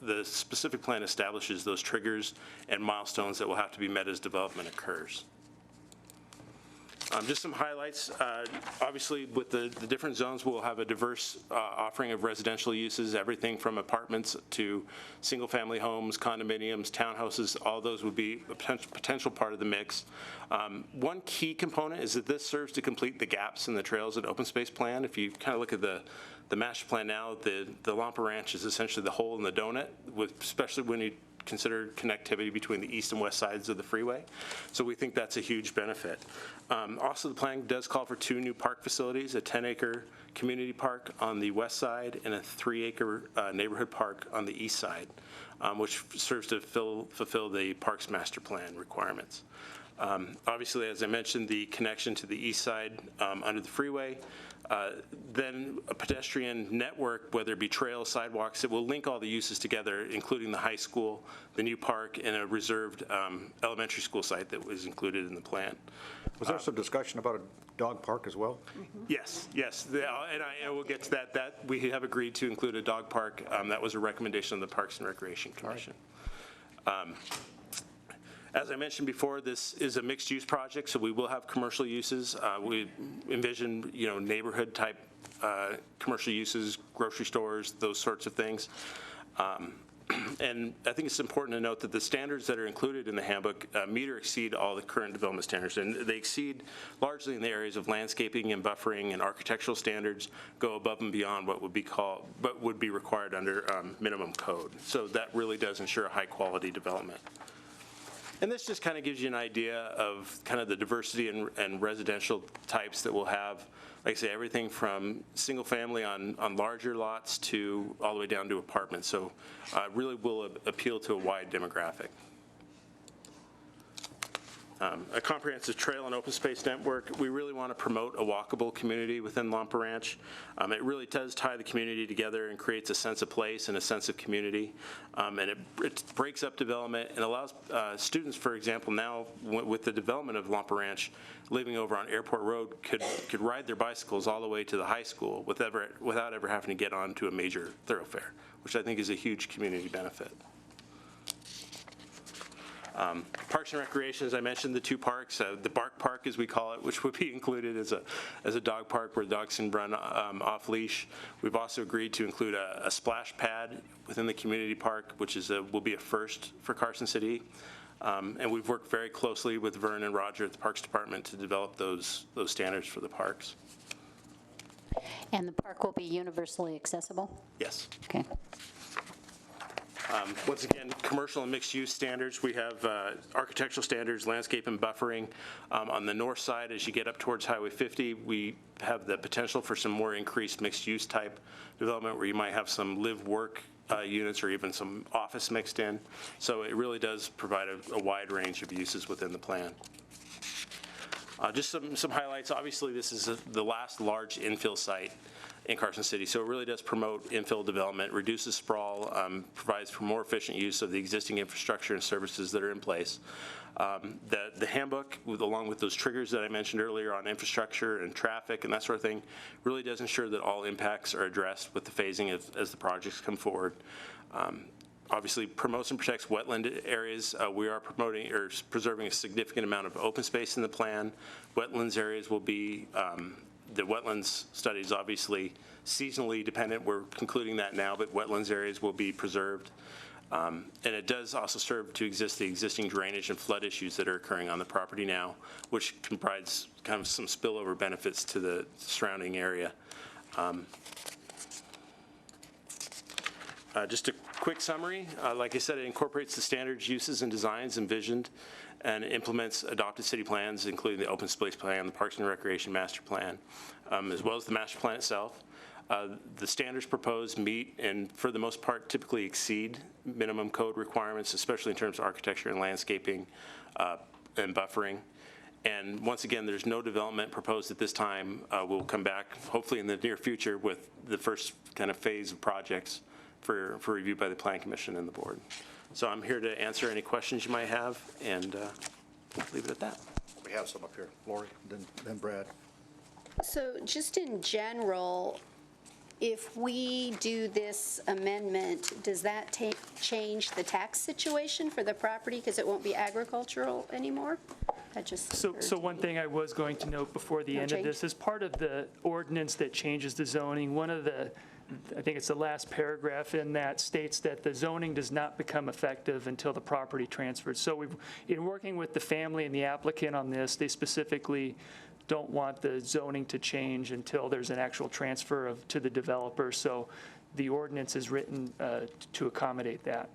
The specific plan establishes those triggers and milestones that will have to be met as development occurs. Just some highlights. Obviously, with the different zones, we'll have a diverse offering of residential uses, everything from apartments to single-family homes, condominiums, townhouses. All those would be a potential part of the mix. One key component is that this serves to complete the gaps in the trails and open space plan. If you kind of look at the master plan now, the Lampa Ranch is essentially the hole in the donut, especially when you consider connectivity between the east and west sides of the freeway. So we think that's a huge benefit. Also, the plan does call for 2 new park facilities, a 10-acre community park on the west side and a 3-acre neighborhood park on the east side, which serves to fulfill the parks master plan requirements. Obviously, as I mentioned, the connection to the east side under the freeway, then a pedestrian network, whether it be trails, sidewalks, it will link all the uses together, including the high school, the new park, and a reserved elementary school site that was included in the plan. Was there some discussion about a dog park as well? Yes, and I will get to that. That we have agreed to include a dog park. That was a recommendation of the Parks and Recreation Commission. As I mentioned before, this is a mixed-use project, so we will have commercial uses. We envision, neighborhood-type commercial uses, grocery stores, those sorts of things. And I think it's important to note that the standards that are included in the handbook meet or exceed all the current development standards, and they exceed largely in the areas of landscaping and buffering and architectural standards, go above and beyond what would be required under minimum code. So that really does ensure a high-quality development. And this just kind of gives you an idea of kind of the diversity and residential types that we'll have. Like I say, everything from single family on larger lots to all the way down to apartments. So really will appeal to a wide demographic. A comprehensive trail and open space network. We really want to promote a walkable community within Lampa Ranch. It really does tie the community together and creates a sense of place and a sense of community. And it breaks up development and allows students, for example, now with the development of Lampa Ranch, living over on Airport Road, could ride their bicycles all the way to the high school without ever having to get onto a major thoroughfare, which I think is a huge community benefit. Parks and Recreation, as I mentioned, the 2 parks, the Bark Park, as we call it, which would be included as a dog park where dogs can run off leash. We've also agreed to include a splash pad within the community park, which will be a first for Carson City. And we've worked very closely with Vern and Roger at the Parks Department to develop those standards for the parks. And the park will be universally accessible? Yes. Okay. Once again, commercial and mixed-use standards. We have architectural standards, landscape and buffering. On the north side, as you get up towards Highway 50, we have the potential for some more increased mixed-use type development where you might have some live-work units or even some office mixed in. So it really does provide a wide range of uses within the plan. Just some highlights. Obviously, this is the last large infill site in Carson City, so it really does promote infill development, reduces sprawl, provides for more efficient use of the existing infrastructure and services that are in place. The handbook, along with those triggers that I mentioned earlier on infrastructure and traffic and that sort of thing, really does ensure that all impacts are addressed with the phasing as the projects come forward. Obviously, promotes and protects wetland areas. We are promoting or preserving a significant amount of open space in the plan. Wetlands areas will be the wetlands study is obviously seasonally dependent. We're concluding that now, but wetlands areas will be preserved. And it does also serve to the existing drainage and flood issues that are occurring on the property now, which provides kind of some spillover benefits to the surrounding area. Just a quick summary. Like I said, it incorporates the standards, uses, and designs envisioned and implements adopted city plans, including the open space plan, the Parks and Recreation Master Plan, as well as the master plan itself. The standards proposed meet and, for the most part, typically exceed minimum code requirements, especially in terms of architecture and landscaping and buffering. And once again, there's no development proposed at this time. We'll come back, hopefully in the near future, with the first kind of phase of projects for review by the Plan Commission and the board. So I'm here to answer any questions you might have, and we'll leave it at that. We have some up here. Lori, then Brad. So just in general, if we do this amendment, does that change the tax situation for the property because it won't be agricultural anymore? That just So one thing I was going to note before the No end change? of this, is part of the ordinance that changes the zoning, one of the, I think it's the last paragraph in that, states that the zoning does not become effective until the property transfers. So we've, in working with the family and the applicant on this, they specifically don't want the zoning to change until there's an actual transfer to the developer. So the ordinance is written to accommodate that.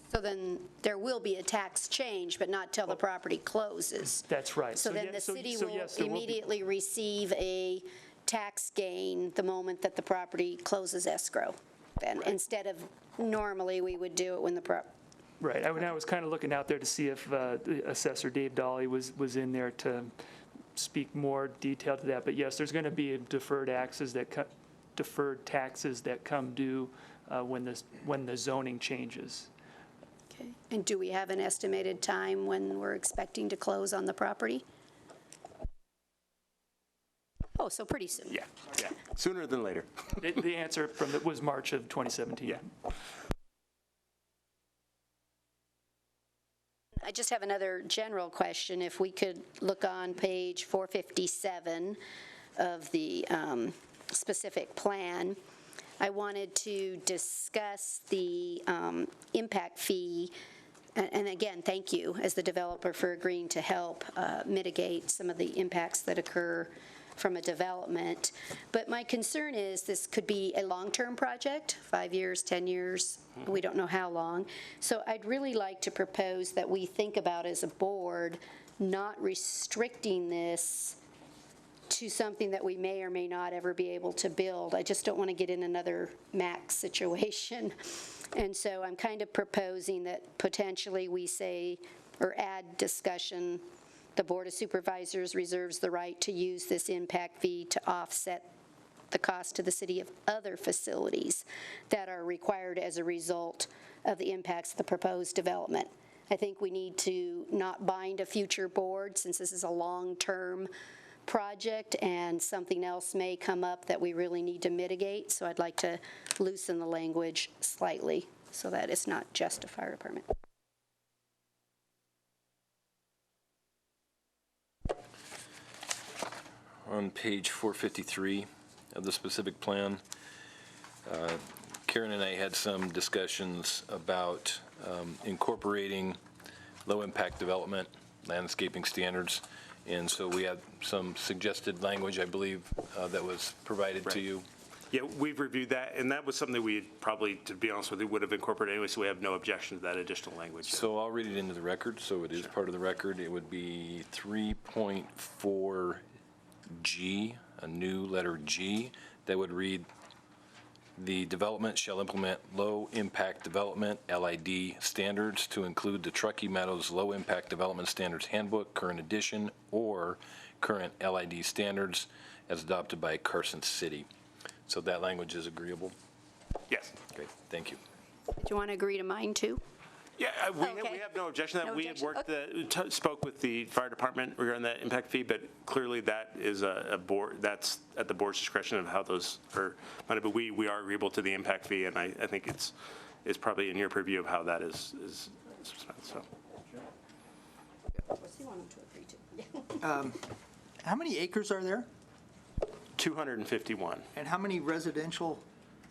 So then there will be a tax change, but not till the property closes. That's right. So then ye- the city so will yes, there will be- immediately receive a tax gain the moment that the property closes escrow. And instead of normally, we would do it when the Right. I was kind of looking out there to see if the Assessor Dave Dolly was in there to speak more detail to that. But yes, there's going to be deferred taxes that come due when the zoning changes. Okay. And do we have an estimated time when we're expecting to close on the property? Oh, so pretty soon. Yeah, sooner than later. The answer was March of 2017. Yeah. I just have another general question. If we could look on page 457 of the specific plan, I wanted to discuss the impact fee. And again, thank you as the developer for agreeing to help mitigate some of the impacts that occur from a development. But my concern is this could be a long-term project, 5 years, 10 years, we don't know how long. So I'd really like to propose that we think about as a board not restricting this to something that we may or may not ever be able to build. I just don't want to get in another max situation. And so I'm kind of proposing that potentially we say, or add discussion, the Board of Supervisors reserves the right to use this impact fee to offset the cost to the city of other facilities that are required as a result of the impacts of the proposed development. I think we need to not bind a future board since this is a long-term project and something else may come up that we really need to mitigate. So I'd like to loosen the language slightly so that it's not just a fire department. On page 453 of the specific plan, Karen and I had some discussions about incorporating low-impact development, landscaping standards, and so we had some suggested language, I believe, that was provided to you. Yeah, we've reviewed that, and that was something we had probably, to be honest with you, would have incorporated anyway, so we have no objection to that additional language. So I'll read it into the record, so it is part of the record. It would be 3.4G, a new letter G, that would read, "The development shall implement low-impact development, LID, standards to include the Truckee Meadows Low-Impact Development Standards Handbook, current edition, or current LID standards as adopted by Carson City." So that language is agreeable? Yes. Great, thank you. Do you want to agree to mine too? Yeah, we have no objection to that. No We had objection. worked, spoke with the fire department regarding that impact fee, but clearly that is a board, that's at the board's discretion of how those are, but we are agreeable to the impact fee, and I think it's probably in your purview of how that is spent, so. What's he want him to agree to? How many acres are there? 251. And how many residential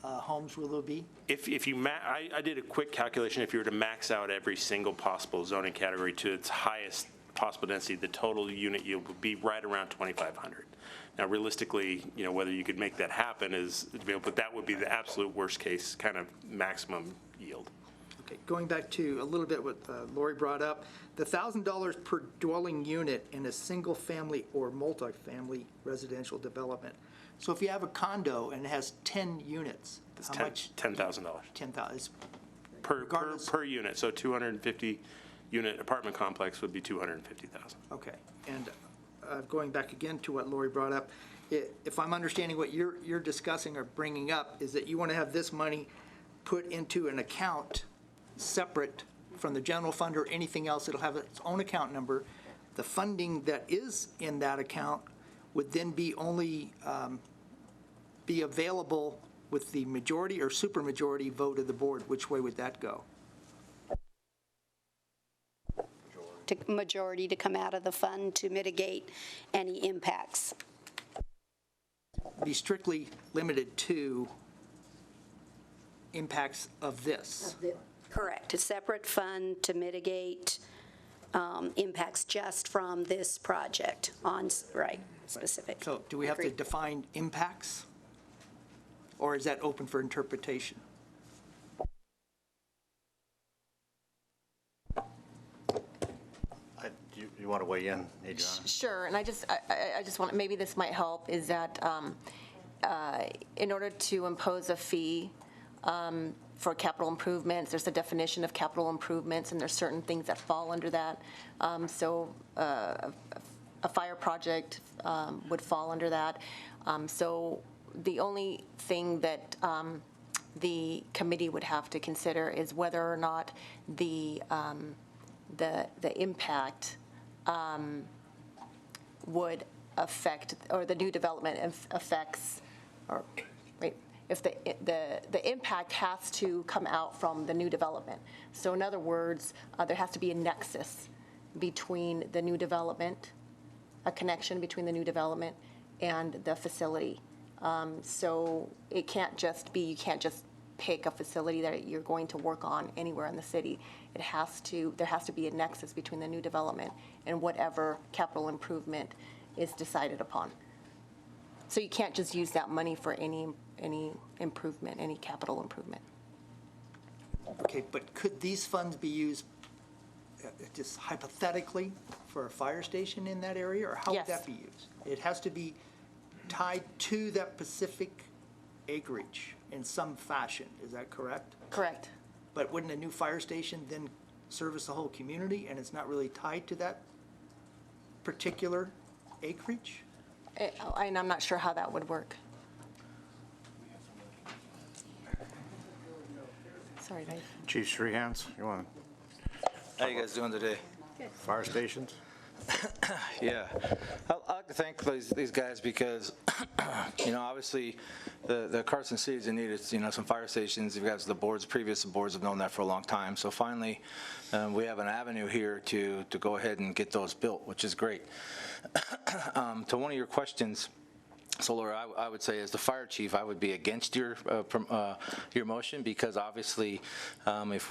homes will there be? If you, I did a quick calculation, if you were to max out every single possible zoning category to its highest possible density, the total unit yield would be right around 2,500. Now realistically, whether you could make that happen is debatable, but that would be the absolute worst case kind of maximum yield. Okay, going back to a little bit what Lori brought up, the $1,000 per dwelling unit in a single-family or multifamily residential development. So if you have a condo and it has 10 units, It's how much? $10,000. 10,000. Per unit, so 250 unit apartment complex would be 250,000. Okay, and going back again to what Lori brought up, if I'm understanding what you're discussing or bringing up, is that you want to have this money put into an account separate from the general fund or anything else. It'll have its own account number. The funding that is in that account would then be only be available with the majority or supermajority vote of the board. Which way would that go? majority to come out of the fund to mitigate any impacts. Be strictly limited to impacts of this. Correct. A separate fund to mitigate impacts just from this project on, right, specific. So do we have to define impacts? Or is that open for interpretation? You want to weigh in, Adriana? Sure, and I just want, maybe this might help, is that in order to impose a fee for capital improvements, there's a definition of capital improvements, and there's certain things that fall under that. So a fire project would fall under that. So the only thing that the committee would have to consider is whether or not the impact would affect, or the new development affects, or wait, if the impact has to come out from the new development. So in other words, there has to be a nexus between the new development, a connection between the new development and the facility. So it can't just be, you can't just pick a facility that you're going to work on anywhere in the city. There has to be a nexus between the new development and whatever capital improvement is decided upon. So you can't just use that money for any improvement, any capital improvement. Okay, but could these funds be used just hypothetically for a fire station in that area, or how would that be used? It has to be tied to that specific acreage in some fashion, is that correct? Correct. But wouldn't a new fire station then service the whole community, and it's not really tied to that particular acreage? And I'm not sure how that would work. Sorry, Dave. Chief Streethands, you want How you guys doing today? fire stations? Yeah, I'd like to thank these guys because, obviously, the Carson City is in need of, some fire stations. You guys, previous boards have known that for a long time. So finally, we have an avenue here to go ahead and get those built, which is great. To one of your questions, so Laura, I would say as the fire chief, I would be against your motion, because obviously if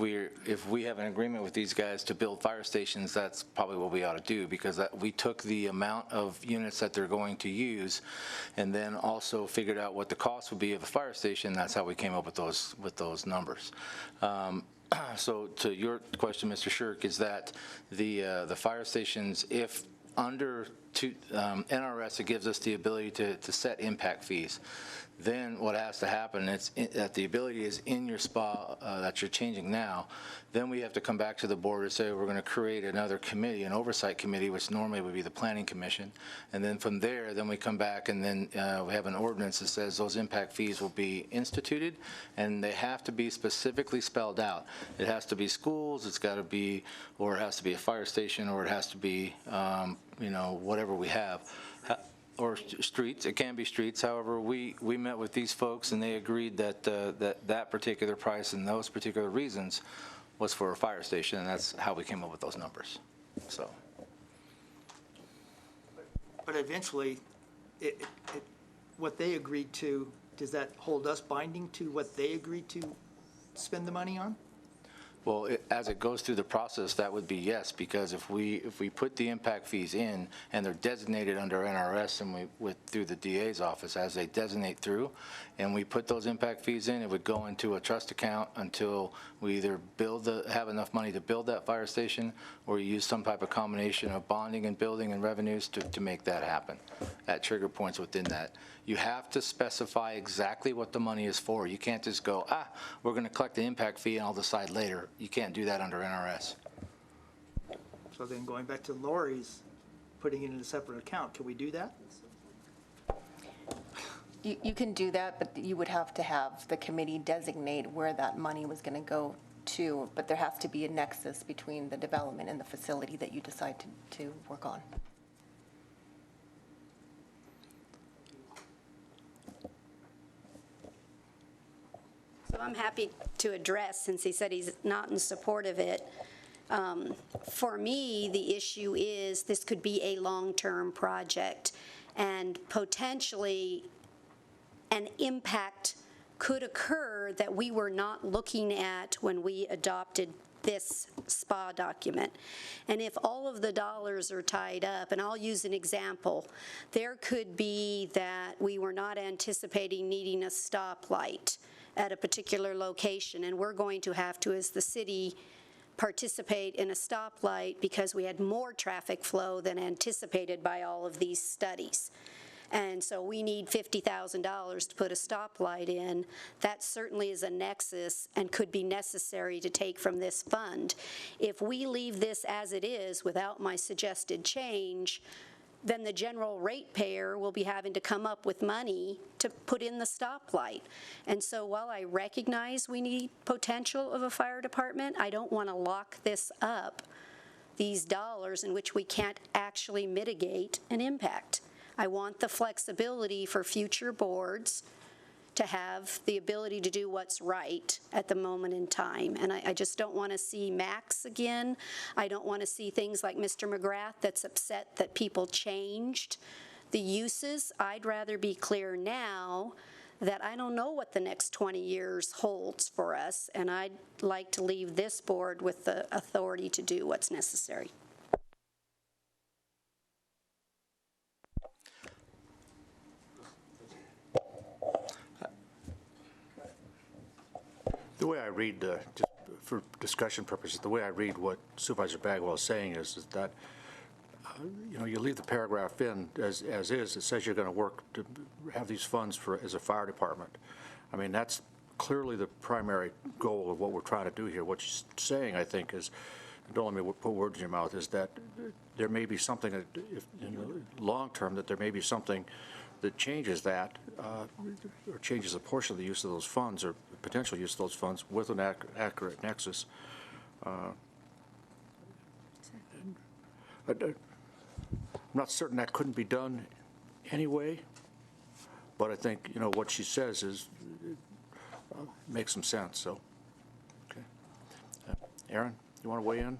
we have an agreement with these guys to build fire stations, that's probably what we ought to do, because we took the amount of units that they're going to use and then also figured out what the cost would be of a fire station. That's how we came up with those numbers. So to your question, Mr. Shirk, is that the fire stations, if under NRS, it gives us the ability to set impact fees. Then what has to happen, that the ability is in your SPA that you're changing now, then we have to come back to the board and say we're going to create another committee, an oversight committee, which normally would be the planning commission. And then from there, then we come back and then we have an ordinance that says those impact fees will be instituted, and they have to be specifically spelled out. It has to be schools, it's got to be, or it has to be a fire station, or it has to be, whatever we have. Or streets, it can be streets. However, we met with these folks and they agreed that that particular price and those particular reasons was for a fire station, and that's how we came up with those numbers. So. But eventually, what they agreed to, does that hold us binding to what they agreed to spend the money on? Well, as it goes through the process, that would be yes, because if we put the impact fees in and they're designated under NRS and through the DA's office as they designate through, and we put those impact fees in, it would go into a trust account until we either have enough money to build that fire station, or you use some type of combination of bonding and building and revenues to make that happen at trigger points within that. You have to specify exactly what the money is for. You can't just go, we're going to collect the impact fee and I'll decide later. You can't do that under NRS. So then going back to Lori's, putting it in a separate account, can we do that? You can do that, but you would have to have the committee designate where that money was going to go to, but there has to be a nexus between the development and the facility that you decide to work on. So I'm happy to address, since he said he's not in support of it, For me, the issue is this could be a long-term project, and potentially an impact could occur that we were not looking at when we adopted this SPA document. And if all of the dollars are tied up, and I'll use an example, there could be that we were not anticipating needing a stoplight at a particular location, and we're going to have to, as the city, participate in a stoplight because we had more traffic flow than anticipated by all of these studies. And so we need $50,000 to put a stoplight in. That certainly is a nexus and could be necessary to take from this fund. If we leave this as it is without my suggested change, then the general ratepayer will be having to come up with money to put in the stoplight. And so while I recognize we need potential of a fire department, I don't want to lock this up, these dollars in which we can't actually mitigate an impact. I want the flexibility for future boards to have the ability to do what's right at the moment in time. And I just don't want to see max again. I don't want to see things like Mr. McGrath that's upset that people changed the uses. I'd rather be clear now that I don't know what the next 20 years holds for us, and I'd like to leave this board with the authority to do what's necessary. The way I read, just for discussion purposes, the way I read what Supervisor Bagwell is saying is that, you leave the paragraph in as is. It says you're going to work to have these funds as a fire department. I mean, that's clearly the primary goal of what we're trying to do here. What she's saying, I think, is, don't let me put words in your mouth, is that there may be something, if in the long term, that there may be something that changes that, or changes a portion of the use of those funds or potential use of those funds with an accurate nexus. I'm not certain that couldn't be done anyway, but I think, what she says is makes some sense, so. Okay. Aaron, you want to weigh in?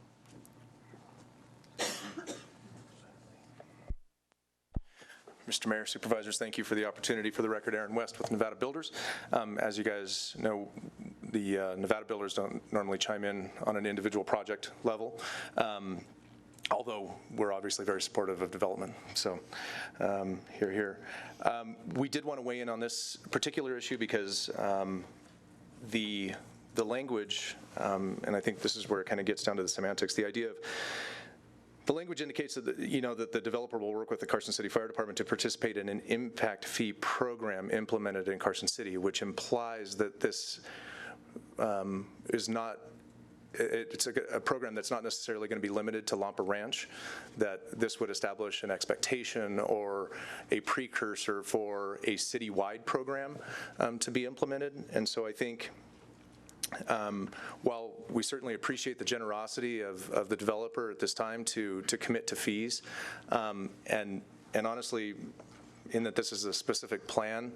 Mr. Mayor, Supervisors, thank you for the opportunity. For the record, Aaron West with Nevada Builders. As you guys know, the Nevada Builders don't normally chime in on an individual project level, although we're obviously very supportive of development. So here. We did want to weigh in on this particular issue because the language, and I think this is where it kind of gets down to the semantics, the idea of the language indicates that that the developer will work with the Carson City Fire Department to participate in an impact fee program implemented in Carson City, which implies that this is not. It's a program that's not necessarily going to be limited to Lampa Ranch, that this would establish an expectation or a precursor for a citywide program to be implemented. And so I think while we certainly appreciate the generosity of the developer at this time to commit to fees, and honestly, in that this is a specific plan,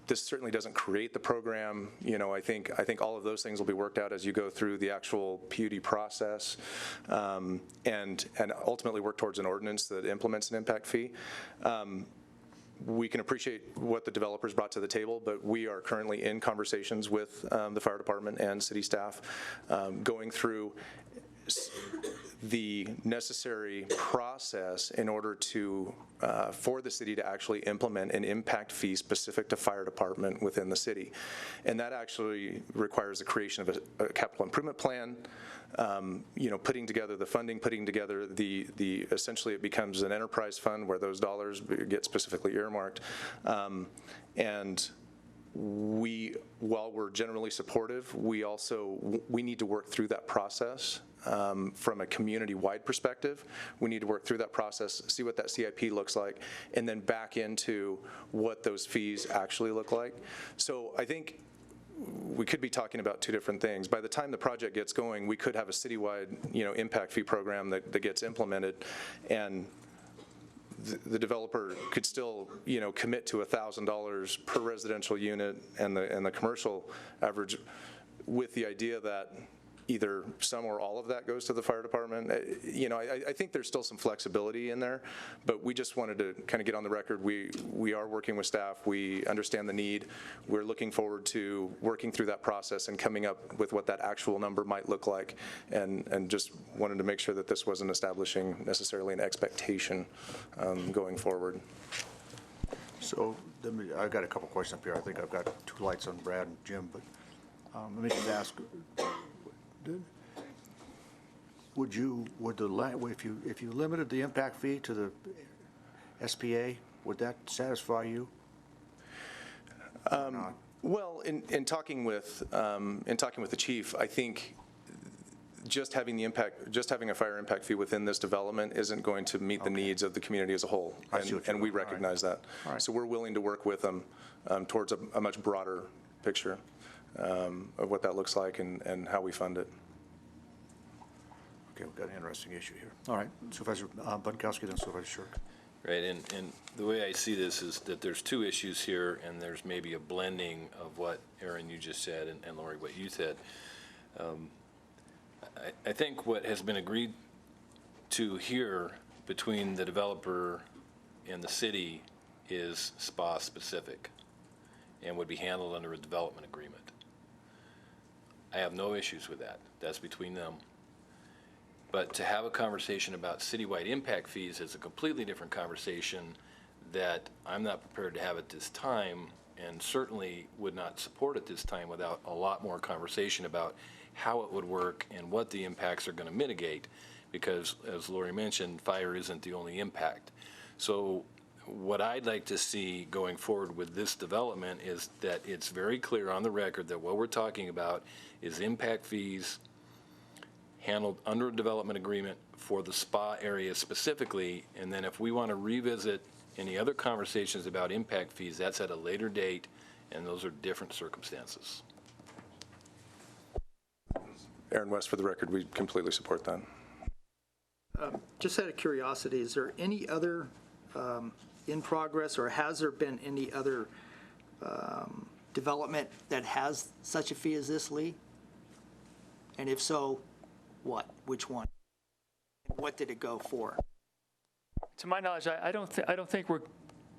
this certainly doesn't create the program. I think all of those things will be worked out as you go through the actual PUD process, and ultimately work towards an ordinance that implements an impact fee. We can appreciate what the developers brought to the table, but we are currently in conversations with the fire department and city staff, going through the necessary process in order to for the city to actually implement an impact fee specific to fire department within the city. And that actually requires the creation of a capital improvement plan, putting together the funding, putting together the essentially it becomes an enterprise fund where those dollars get specifically earmarked. And while we're generally supportive, we need to work through that process from a community-wide perspective. We need to work through that process, see what that CIP looks like, and then back into what those fees actually look like. So I think we could be talking about two different things. By the time the project gets going, we could have a citywide, impact fee program that gets implemented, and the developer could still, commit to $1,000 per residential unit and the commercial average, with the idea that either some or all of that goes to the fire department. I think there's still some flexibility in there, but we just wanted to kind of get on the record. We are working with staff. We understand the need. We're looking forward to working through that process and coming up with what that actual number might look like, and just wanted to make sure that this wasn't establishing necessarily an expectation going forward. So I've got a couple questions up here. I think I've got two lights on Brad and Jim, but let me just ask, if you limited the impact fee to the SPA, would that satisfy you? Well, in talking with the chief, I think just having a fire impact fee within this development isn't going to meet the needs of the community as a whole, and we recognize that. So we're willing to work with them towards a much broader picture of what that looks like and how we fund it. Okay, we've got an interesting issue here. All right, Supervisor Bunkowski, then Supervisor Shirk. Right, and the way I see this is that there's two issues here, and there's maybe a blending of what, Aaron, you just said, and Lori, what you said. I think what has been agreed to here between the developer and the city is SPA specific and would be handled under a development agreement. I have no issues with that. That's between them. But to have a conversation about citywide impact fees is a completely different conversation that I'm not prepared to have at this time, and certainly would not support at this time without a lot more conversation about how it would work and what the impacts are going to mitigate, because as Lori mentioned, fire isn't the only impact. So what I'd like to see going forward with this development is that it's very clear on the record that what we're talking about is impact fees handled under a development agreement for the SPA area specifically, and then if we want to revisit any other conversations about impact fees, that's at a later date, and those are different circumstances. Aaron West, for the record, we completely support that. Just out of curiosity, is there any other in progress, or has there been any other development that has such a fee as this, Lee? And if so, what? Which one? What did it go for? To my knowledge, I don't think we're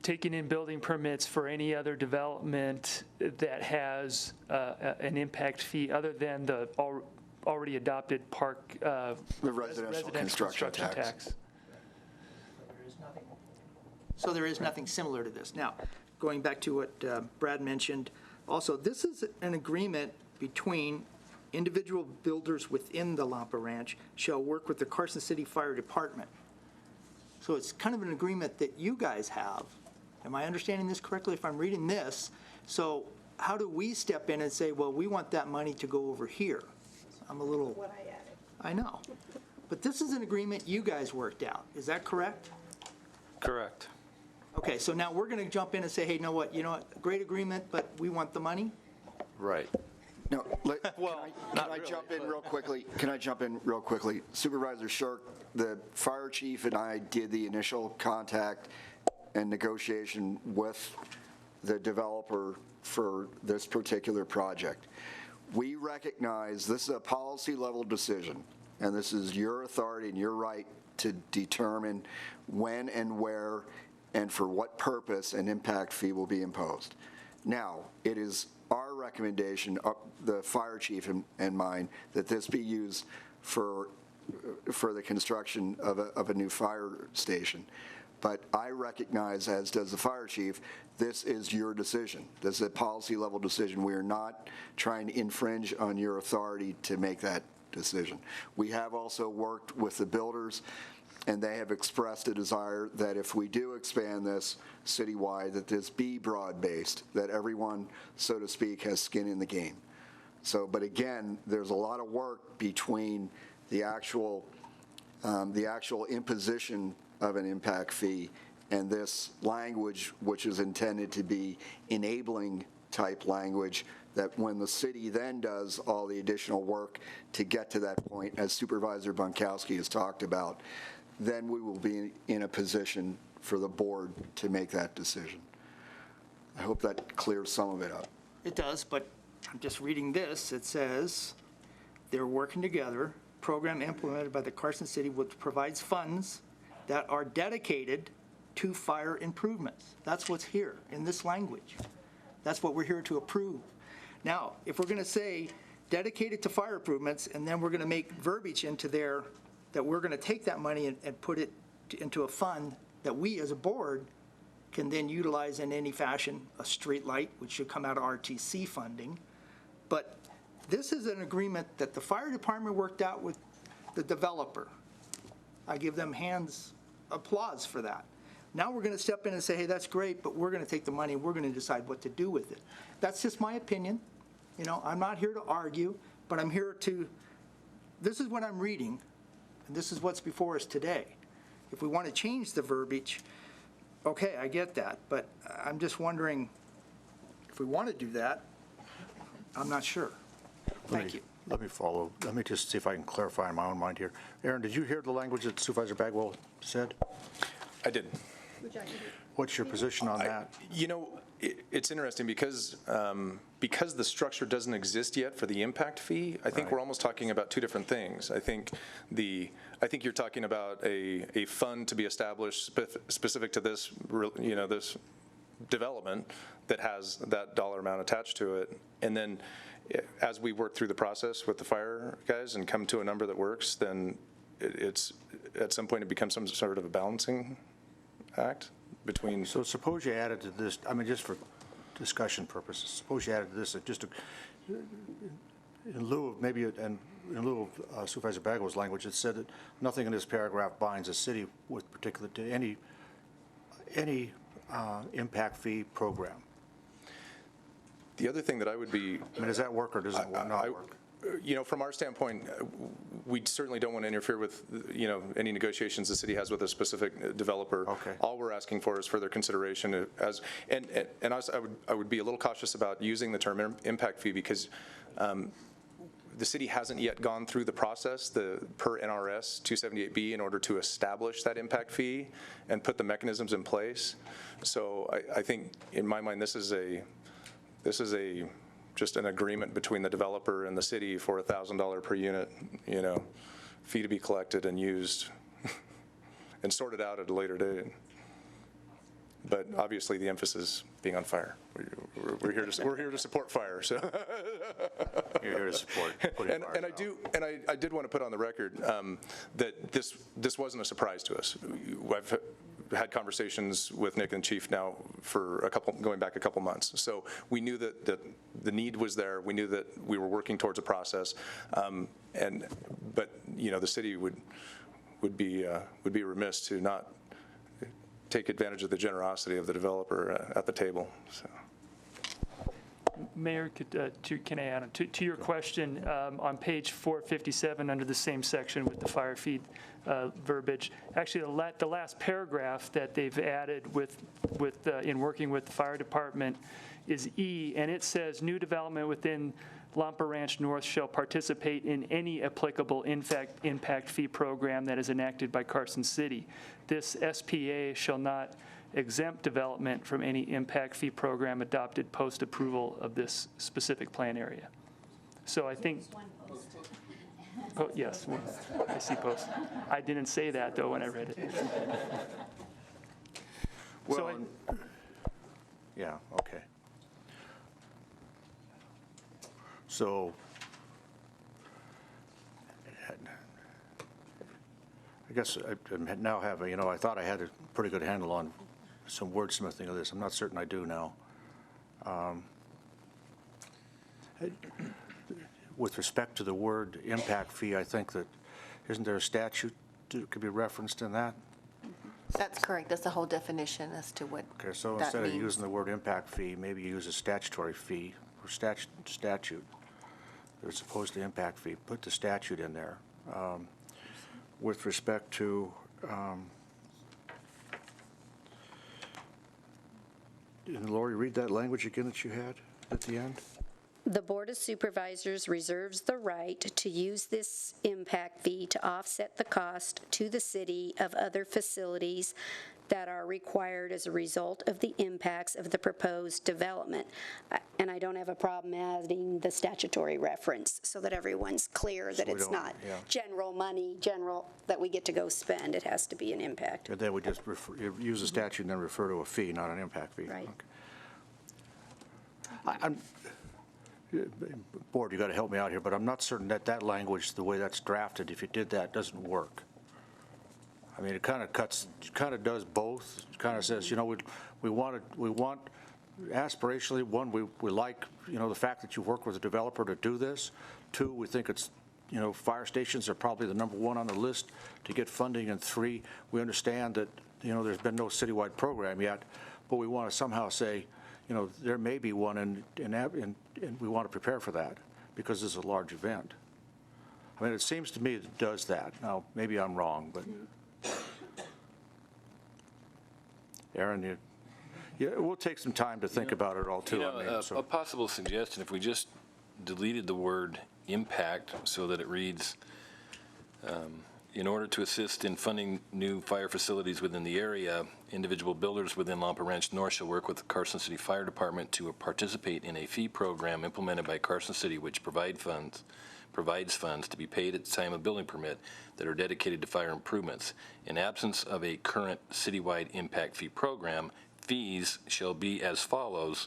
taking in building permits for any other development that has an impact fee other than the already adopted park the residential construction tax. So there is nothing similar to this. Now, going back to what Brad mentioned, also, this is an agreement between individual builders within the Lampa Ranch shall work with the Carson City Fire Department. So it's kind of an agreement that you guys have. Am I understanding this correctly if I'm reading this? So how do we step in and say, well, we want that money to go over here? I'm a little... What I added. I know. But this is an agreement you guys worked out. Is that correct? Correct. Okay, so now we're going to jump in and say, hey, you know what, great agreement, but we want the money? Right. No, can I jump in real quickly? Can I jump in real quickly? Supervisor Shirk, the fire chief and I did the initial contact and negotiation with the developer for this particular project. We recognize this is a policy level decision, and this is your authority and your right to determine when and where and for what purpose an impact fee will be imposed. Now, it is our recommendation, the fire chief and mine, that this be used for the construction of a new fire station. But I recognize, as does the fire chief, this is your decision. This is a policy level decision. We are not trying to infringe on your authority to make that decision. We have also worked with the builders, and they have expressed a desire that if we do expand this citywide, that this be broad-based, that everyone, so to speak, has skin in the game. So, but again, there's a lot of work between the actual imposition of an impact fee and this language, which is intended to be enabling type language, that when the city then does all the additional work to get to that point, as Supervisor Bunkowski has talked about, then we will be in a position for the board to make that decision. I hope that clears some of it up. It does, but I'm just reading this. It says, they're working together, program implemented by the Carson City, which provides funds that are dedicated to fire improvements. That's what's here in this language. That's what we're here to approve. Now, if we're going to say dedicated to fire improvements, and then we're going to make verbiage into there that we're going to take that money and put it into a fund that we as a board can then utilize in any fashion, a street light, which should come out of RTC funding. But this is an agreement that the fire department worked out with the developer. I give them hands applause for that. Now we're going to step in and say, hey, that's great, but we're going to take the money and we're going to decide what to do with it. That's just my opinion. You know, I'm not here to argue, but I'm here to, this is what I'm reading, and this is what's before us today. If we want to change the verbiage, okay, I get that, but I'm just wondering if we want to do that, I'm not sure. Thank you. Let me follow. Let me just see if I can clarify in my own mind here. Aaron, did you hear the language that Supervisor Bagwell said? I did. What's your position on that? You know, it's interesting because the structure doesn't exist yet for the impact fee. I think we're almost talking about two different things. I think you're talking about a fund to be established specific to this, you know, this development that has that dollar amount attached to it, and then as we work through the process with the fire guys and come to a number that works, then it's at some point it becomes some sort of a balancing act between. So suppose you added to this, I mean, just for discussion purposes, suppose you added to this, just in lieu of maybe, and in lieu of Supervisor Bagwell's language, it said that nothing in this paragraph binds a city with particular to any impact fee program. The other thing that I would be, I mean, does that work or does it not work? You know, from our standpoint, we certainly don't want to interfere with, you know, any negotiations the city has with a specific developer. Okay. All we're asking for is further consideration as, and I would be a little cautious about using the term impact fee because the city hasn't yet gone through the process, per NRS 278B, in order to establish that impact fee and put the mechanisms in place. So I think, in my mind, this is just an agreement between the developer and the city for a $1,000 per unit, you know, fee to be collected and used and sorted out at a later date. But obviously, the emphasis being on fire. We're here to support fire. So you're here to support. And I did want to put on the record that this wasn't a surprise to us. I've had conversations with Nick and Chief now for going back a couple months. So we knew that the need was there. We knew that we were working towards a process. But you know, the city would be remiss to not take advantage of the generosity of the developer at the table. So. Mayor, can I add on? To your question, on page 457 under the same section with the fire feed verbiage, actually the last paragraph that they've added in working with the fire department is E, and it says new development within Lampa Ranch North shall participate in any applicable impact fee program that is enacted by Carson City. This SPA shall not exempt development from any impact fee program adopted post-approval of this specific plan area. So I think, oh, yes, I see post. I didn't say that, though, when I read it. Well, yeah, okay. So I guess I now have I thought I had a pretty good handle on some wordsmithing of this. I'm not certain I do now. With respect to the word impact fee, I think that, isn't there a statute that could be referenced in that? That's correct. That's the whole definition as to what Okay, so that instead means. of using the word impact fee, maybe you use a statutory fee or statute. As opposed to impact fee, put the statute in there. With respect to, and Lori, read that language again that you had at the end. The Board of Supervisors reserves the right to use this impact fee to offset the cost to the city of other facilities that are required as a result of the impacts of the proposed development. And I don't have a problem adding the statutory reference so that everyone's clear that it's not general money, that we get to go spend. It has to be an impact. And then we just use the statute and then refer to a fee, not an impact fee. Right. Okay. Board, you got to help me out here, but I'm not certain that that language, the way that's drafted, if you did that, doesn't work. I mean, it kind of does both. It kind of says, you know, we want aspirationally, one, we like, you know, the fact that you work with a developer to do this. Two, we think it's, you know, fire stations are probably the #1 on the list to get funding. And three, we understand that, you know, there's been no citywide program yet, but we want to somehow say, you know, there may be one, and we want to prepare for that because it's a large event. I mean, it seems to me it does that. Now, maybe I'm wrong, but Aaron, we'll take some time to think about it all, too. You know, a possible suggestion, if we just deleted the word impact so that it reads, in order to assist in funding new fire facilities within the area, individual builders within Lampa Ranch North shall work with the Carson City Fire Department to participate in a fee program implemented by Carson City, which provides funds to be paid at the time of building permit that are dedicated to fire improvements. In absence of a current citywide impact fee program, fees shall be as follows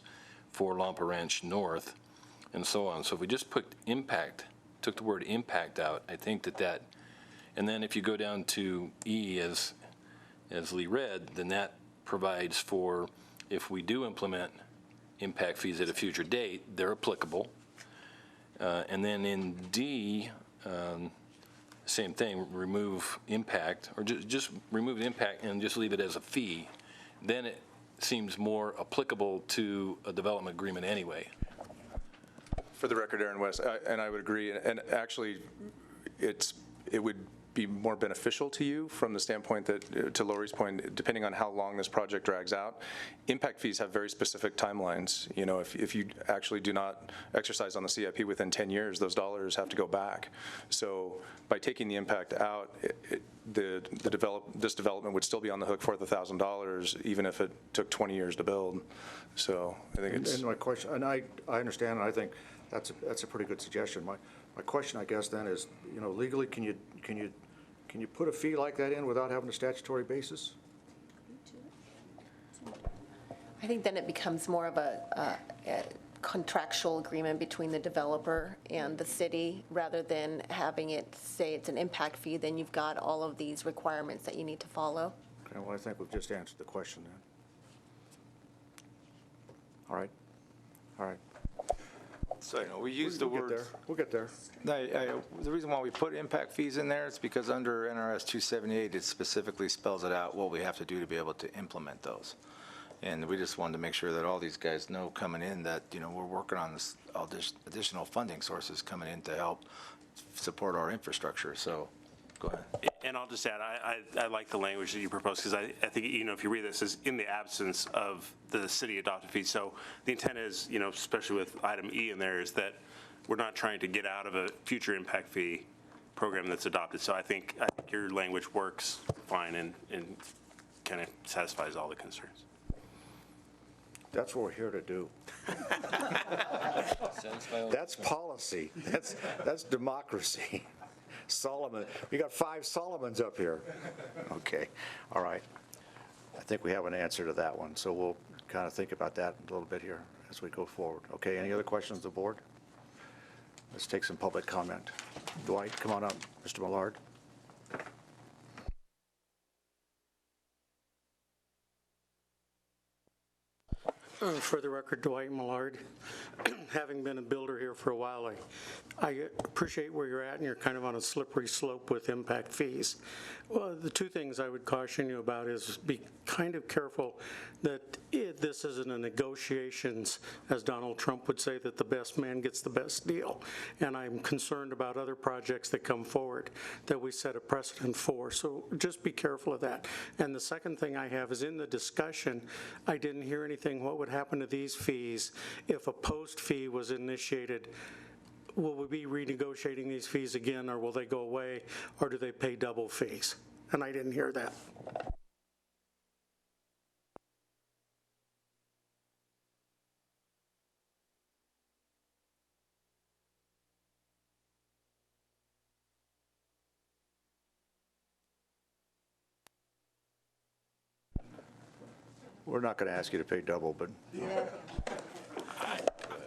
for Lampa Ranch North, and so on. So if we just put impact, took the word impact out, I think that, and then if you go down to E as Lee read, then that provides for, if we do implement impact fees at a future date, they're applicable. And then in D, same thing, remove impact, or just remove impact and just leave it as a fee. Then it seems more applicable to a development agreement anyway. For the record, Aaron West, and I would agree, and actually, it would be more beneficial to you from the standpoint that, to Lori's point, depending on how long this project drags out, impact fees have very specific timelines. You know, if you actually do not exercise on the CIP within 10 years, those dollars have to go back. So by taking the impact out, this development would still be on the hook for the $1,000, even if it took 20 years to build. So I think it's. And my question, and I understand, and I think that's a pretty good suggestion. My question, I guess, then is, you know, legally, can you put a fee like that in without having a statutory basis? I think then it becomes more of a contractual agreement between the developer and the city, rather than having it say it's an impact fee, then you've got all of these requirements that you need to follow. Okay, well, I think we've just answered the question then. All right. So, you know, we use the words. We'll get there. The reason why we put impact fees in there is because under NRS 278, it specifically spells it out what we have to do to be able to implement those. And we just wanted to make sure that all these guys know coming in that, you know, we're working on all this additional funding sources coming in to help support our infrastructure. So, go ahead. And I'll just add, I like the language that you proposed, because I think, you know, if you read this as in the absence of the city adopted fee. So the intent is, you know, especially with item E in there, is that we're not trying to get out of a future impact fee program that's adopted. So I think your language works fine and kind of satisfies all the concerns. That's what we're here to do. That's policy. That's democracy. Solomon, we got 5 Solomons up here. Okay, all right. I think we have an answer to that one, so we'll kind of think about that a little bit here as we go forward. Okay, any other questions of the board? Let's take some public comment. Dwight, come on up. Mr. Millard. For the record, Dwight Millard. Having been a builder here for a while, I appreciate where you're at, and you're kind of on a slippery slope with impact fees. Well, the 2 things I would caution you about is be kind of careful that this isn't a negotiations, as Donald Trump would say, that the best man gets the best deal. And I'm concerned about other projects that come forward that we set a precedent for. So just be careful of that. And the second thing I have is, in the discussion, I didn't hear anything what would happen to these fees if a post fee was initiated. Will we be renegotiating these fees again, or will they go away, or do they pay double fees? And I didn't hear that. We're not going to ask you to pay double, but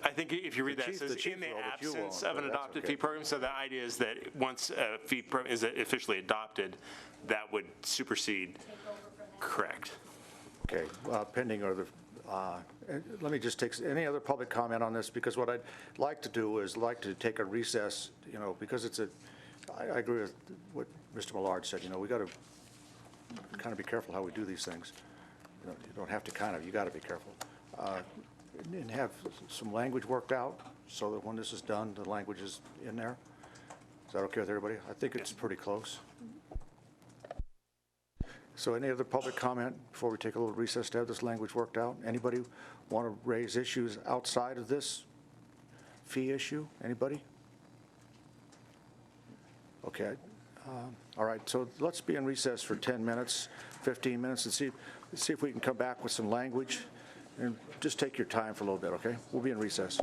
I think if you read that, it says, chief in the will, but you absence won't, of an but that's adopted okay. fee program, so the idea is that once a fee program is officially adopted, that would supersede. Correct. Okay, pending or the, let me just take, any other public comment on this? Because what I'd like to do is like to take a recess, you know, because it's a, I agree with what Mr. Millard said, you know, we got to kind of be careful how we do these things. You don't have to kind of, you got to be careful. And have some language worked out so that when this is done, the language is in there. Is that okay with everybody? I think it's pretty close. So any other public comment before we take a little recess to have this language worked out? Anybody want to raise issues outside of this fee issue? Anybody? Okay. All right, so let's be in recess for 10 minutes, 15 minutes, and see if we can come back with some language. And just take your time for a little bit, okay? We'll be in recess.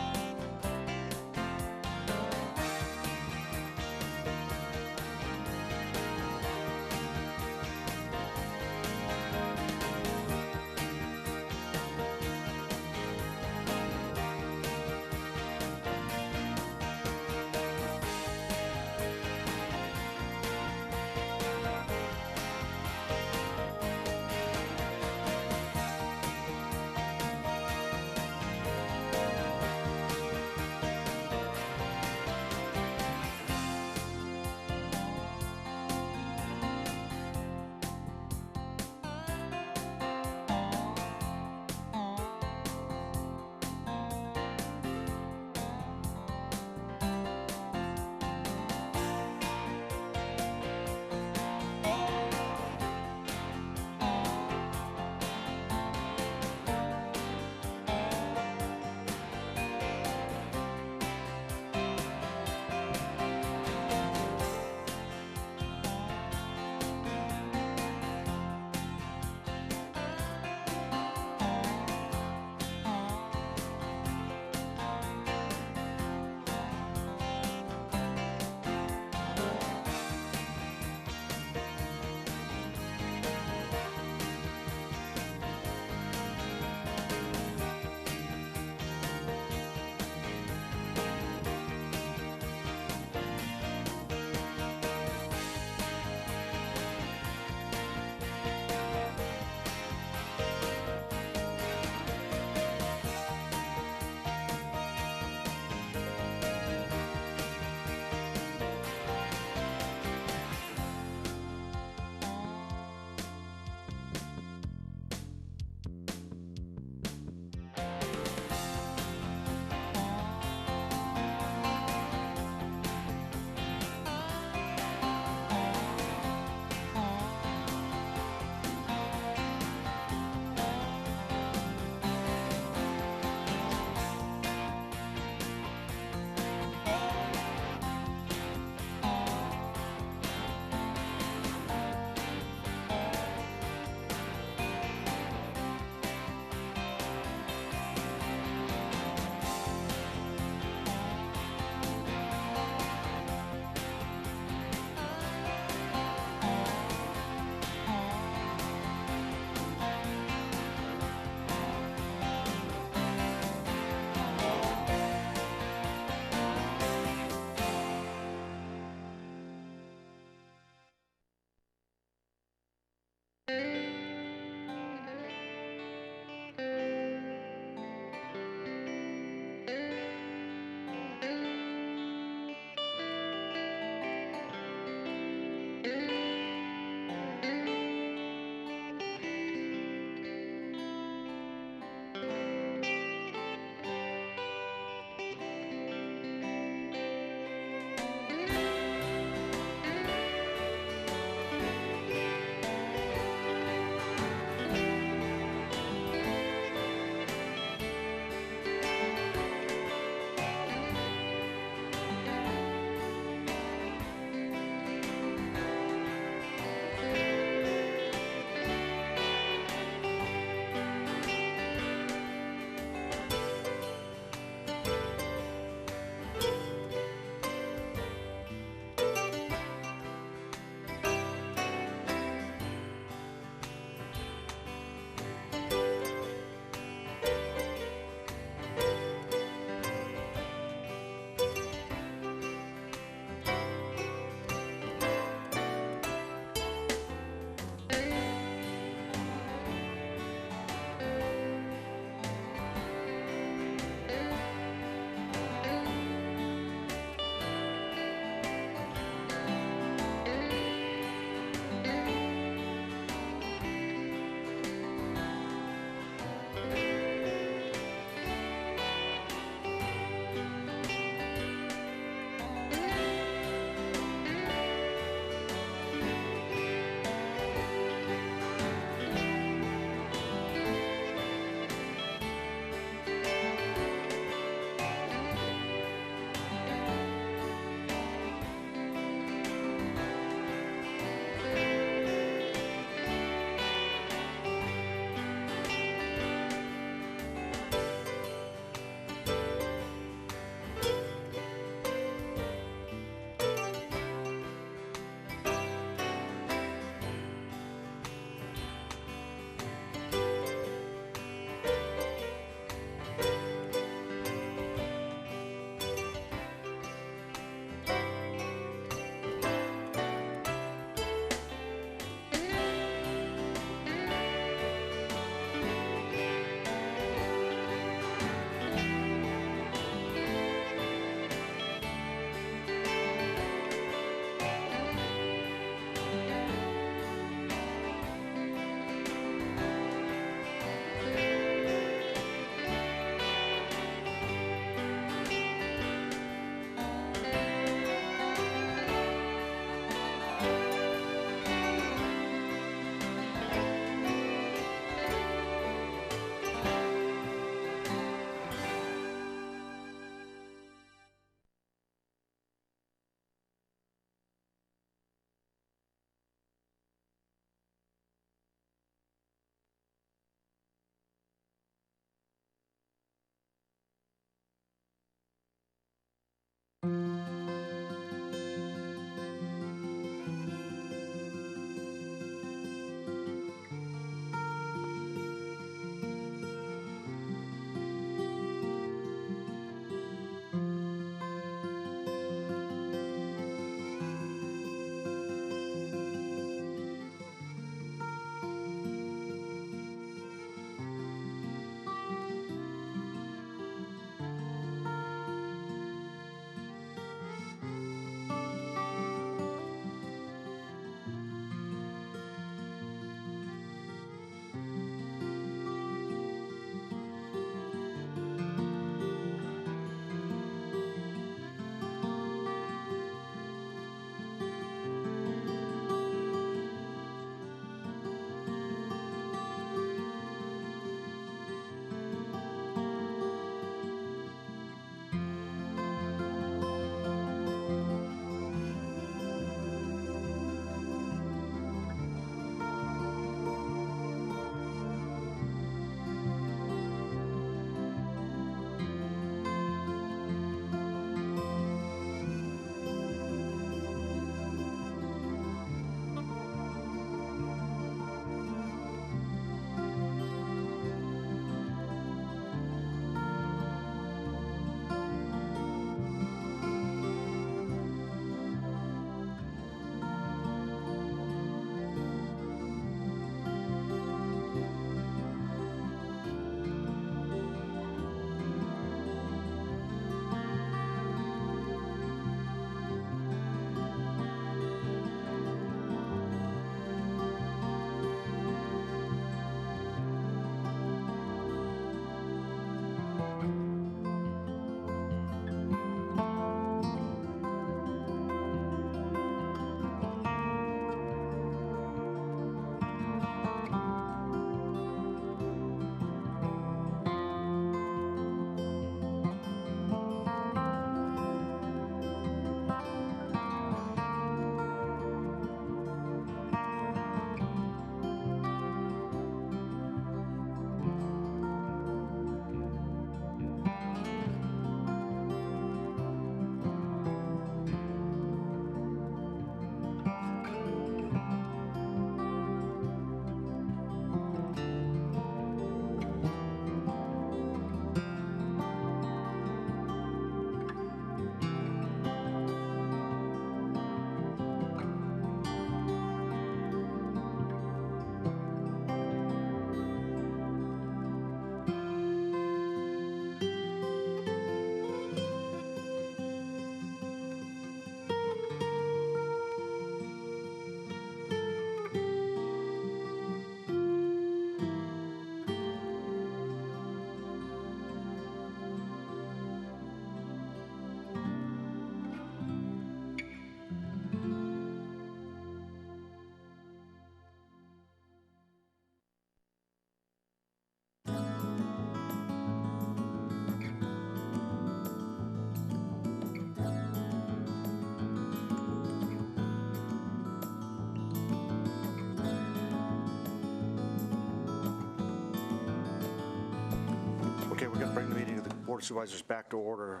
Okay, we're going to bring the meeting of the Board of Supervisors back to order.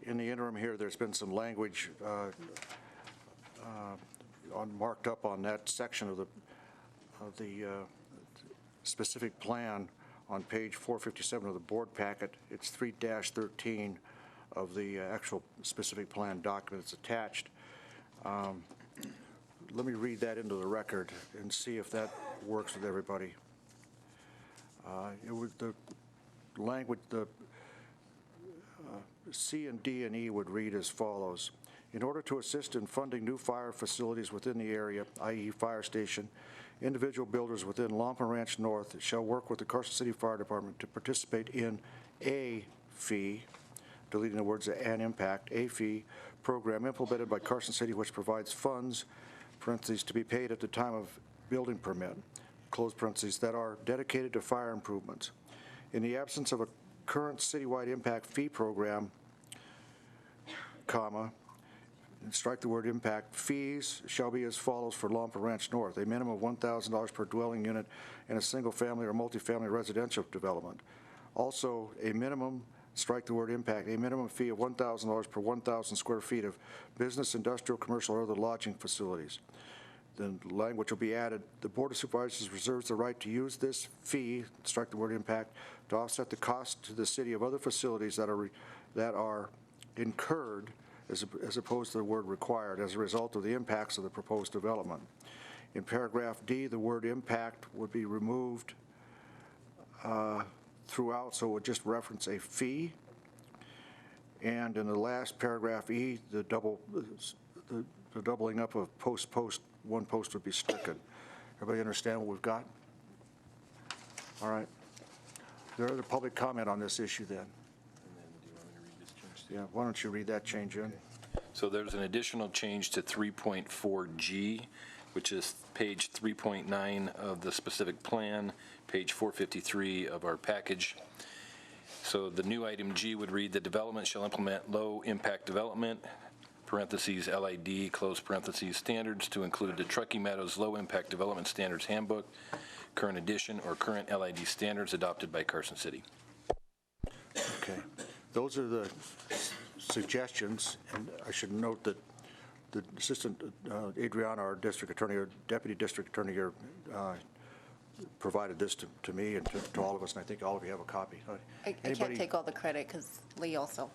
In the interim here, there's been some language marked up on that section of the specific plan on page 457 of the board packet. It's 3-13 of the actual specific plan document that's attached. Let me read that into the record and see if that works with everybody. The language, the C and D and E would read as follows. In order to assist in funding new fire facilities within the area, i.e. fire station, individual builders within Lompa Ranch North shall work with the Carson City Fire Department to participate in a fee, deleting the words "and impact," a fee program implemented by Carson City which provides funds, parentheses, to be paid at the time of building permit, close parentheses, that are dedicated to fire improvements. In the absence of a current citywide impact fee program, comma, and strike the word impact, fees shall be as follows for Lompa Ranch North: a minimum of $1,000 per dwelling unit in a single-family or multifamily residential development. Also, a minimum, strike the word impact, a minimum fee of $1,000 per 1,000 square feet of business, industrial, commercial, or other lodging facilities. Then language will be added. The Board of Supervisors reserves the right to use this fee, strike the word impact, to offset the cost to the city of other facilities that are incurred, as opposed to the word required, as a result of the impacts of the proposed development. In paragraph D, the word impact would be removed throughout, so it would just reference a fee. And in the last paragraph E, the doubling up of post, one post would be stricken. Everybody understand what we've got? All right. There other public comment on this issue then? Yeah, why don't you read that change in? So there's an additional change to 3.4G, which is page 3.9 of the specific plan, page 453 of our package. So the new item G would read, the development shall implement low-impact development, parentheses, LID, close parentheses, standards to include the Truckee Meadows Low-Impact Development Standards Handbook, current edition, or current LID standards adopted by Carson City. Okay. Those are the suggestions, and I should note that the Assistant Adriana, our district attorney, or deputy district attorney here, provided this to me and to all of us, and I think all of you have a copy. I can't take all the credit because Lee also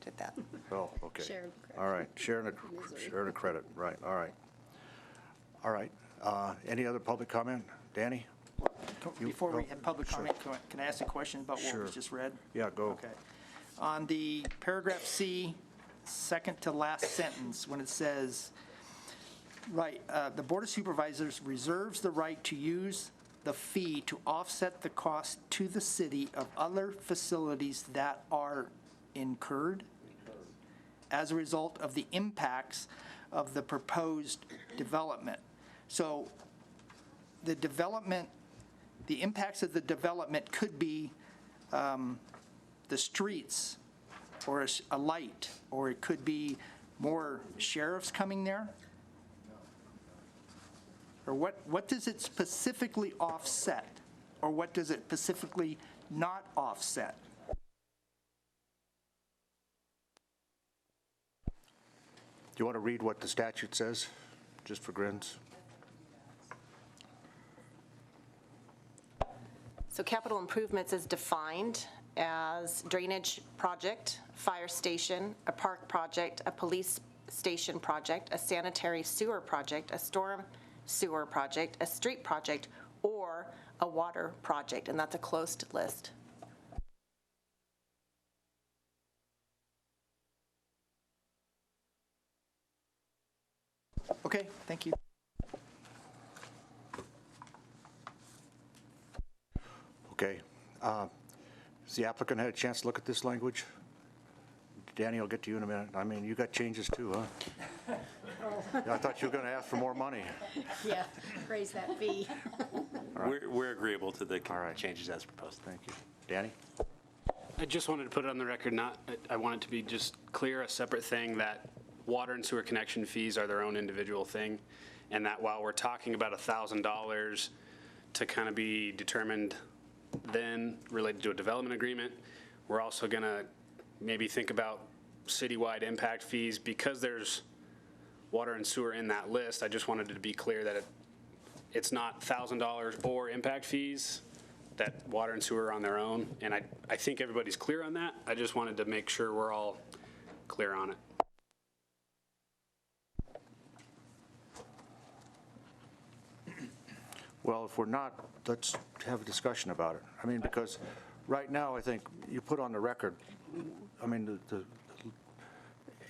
did that. Oh, okay. Share the credit. All right, sharing the credit, right, all right. All right, any other public comment? Danny? Before we have public comment, can I ask a question about what was just read? Yeah, go. Okay. On the paragraph C, second to last sentence, when it says, right, the Board of Supervisors reserves the right to use the fee to offset the cost to the city of other facilities that are incurred as a result of the impacts of the proposed development. So the development, the impacts of the development could be the streets, or a light, or it could be more sheriffs coming there? Or what does it specifically offset? Or what does it specifically not offset? Do you want to read what the statute says, just for grins? So capital improvements is defined as drainage project, fire station, a park project, a police station project, a sanitary sewer project, a storm sewer project, a street project, or a water project, and that's a closed list. Okay, thank you. Okay. Has the applicant had a chance to look at this language? Danny, I'll get to you in a minute. I mean, you got changes too, huh? I thought you were going to ask for more money. Yeah, raise that fee. We're agreeable to the changes as proposed. Thank you. Danny? I just wanted to put it on the record, I want it to be just clear, a separate thing, that water and sewer connection fees are their own individual thing, and that while we're talking about $1,000 to kind of be determined then related to a development agreement. We're also going to maybe think about citywide impact fees. Because there's water and sewer in that list, I just wanted to be clear that it's not $1,000 or impact fees, that water and sewer are on their own. And I think everybody's clear on that. I just wanted to make sure we're all clear on it. Well, if we're not, let's have a discussion about it. I mean, because right now, I think you put on the record, I mean,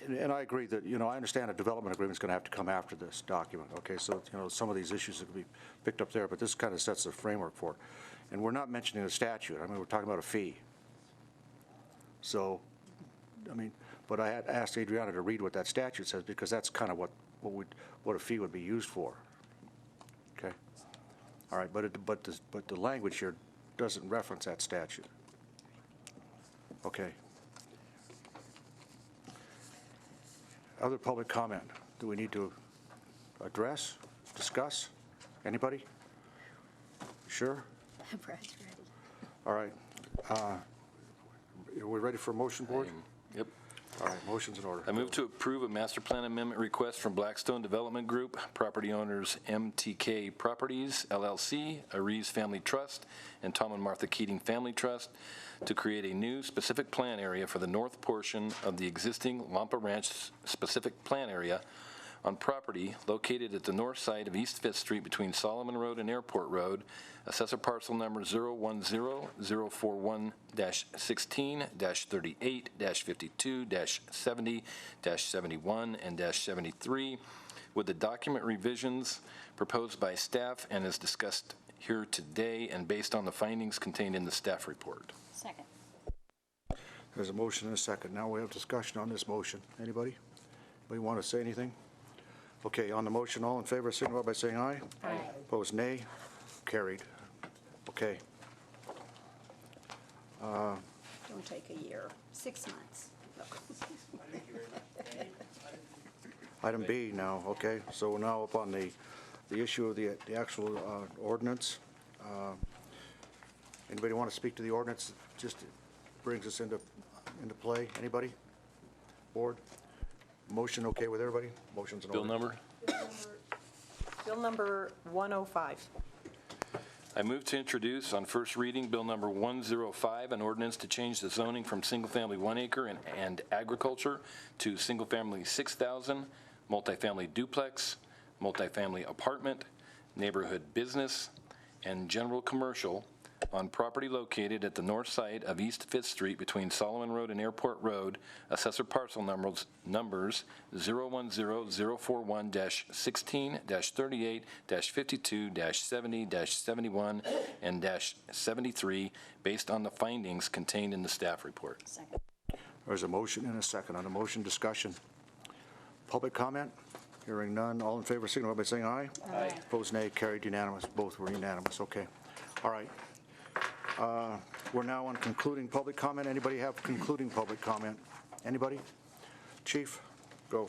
and I agree that, you know, I understand a development agreement's going to have to come after this document, okay? So, you know, some of these issues will be picked up there, but this kind of sets the framework for it. And we're not mentioning a statute. I mean, we're talking about a fee. So, I mean, but I had asked Adriana to read what that statute says, because that's kind of what a fee would be used for. Okay? All right, but the language here doesn't reference that statute. Okay. Other public comment? Do we need to address, discuss? Anybody? Sure? Brad's ready. All right. Are we ready for a motion, board? Yep. All right, motion's in order. I move to approve a master plan amendment request from Blackstone Development Group, property owners MTK Properties, LLC, Aries Family Trust, and Tom and Martha Keating Family Trust to create a new specific plan area for the north portion of the existing Lampa Ranch specific plan area on property located at the north side of East 5th Street between Solomon Road and Airport Road, assessor parcel number 010-041-16-38-52-70-71 and -73, with the document revisions proposed by staff and as discussed here today and based on the findings contained in the staff report. Second. There's a motion and a second. Now we have discussion on this motion. Anybody? Anybody want to say anything? Okay, on the motion, all in favor, signify by saying aye. Aye. Opposed, nay. Carried. Okay. Don't take a year, 6 months. Item B now, okay. So we're now up on the issue of the actual ordinance. Anybody want to speak to the ordinance? Just brings us into play. Anybody? Board? Motion okay with everybody? Motion's in order. Bill number? Bill number 105. I move to introduce on first reading Bill number 105, an ordinance to change the zoning from single-family 1 acre and agriculture to single-family 6,000, multifamily duplex, multifamily apartment, neighborhood business, and general commercial on property located at the north side of East 5th Street between Solomon Road and Airport Road, assessor parcel numbers 010-041-16-38-52-70-71 and -73, based on the findings contained in the staff report. Second. There's a motion and a second. On the motion, discussion. Public comment? Hearing none. All in favor, signify by saying aye. Aye. Opposed, nay. Carried, unanimous. Both were unanimous. Okay. All right. We're now on concluding public comment. Anybody have concluding public comment? Anybody? Chief, go.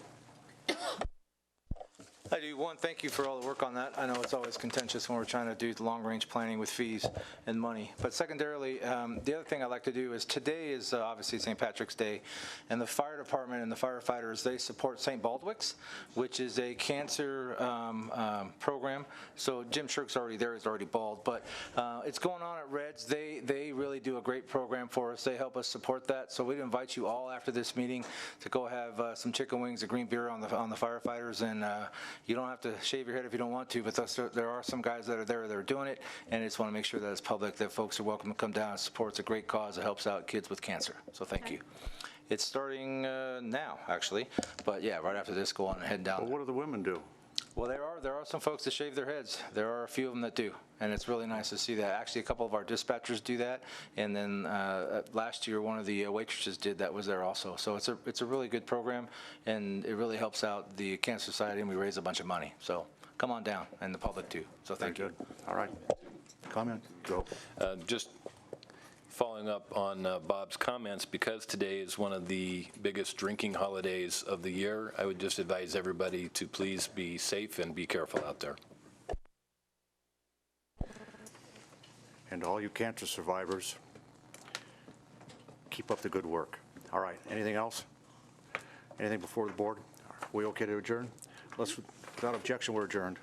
I do. One, thank you for all the work on that. I know it's always contentious when we're trying to do the long-range planning with fees and money. But secondarily, the other thing I'd like to do is today is obviously St. Patrick's Day, and the fire department and the firefighters, they support St. Baldwick's, which is a cancer program. So Jim Shirk's already there. He's already bald. But it's going on at Reds. They really do a great program for us. They help us support that. So we'd invite you all after this meeting to go have some chicken wings, a green beer on the firefighters, and you don't have to shave your head if you don't want to, but there are some guys that are there that are doing it, and I just want to make sure that it's public, that folks are welcome to come down and support. It's a great cause. It helps out kids with cancer, so thank you. It's starting now, actually, but yeah, right after this, go on and head down. Well, what do the women do? Well, there are some folks that shave their heads. There are a few of them that do, and it's really nice to see that. Actually, a couple of our dispatchers do that, and then last year, one of the waitresses did that, was there also. So it's a really good program, and it really helps out the Cancer Society, and we raise a bunch of money. So come on down, and the public too. So thank you. All right. Comment? Go. Just following up on Bob's comments, because today is one of the biggest drinking holidays of the year, I would just advise everybody to please be safe and be careful out there. And all you cancer survivors, keep up the good work. All right, anything else? Anything before the board? Are we okay to adjourn? Without objection, we're adjourned.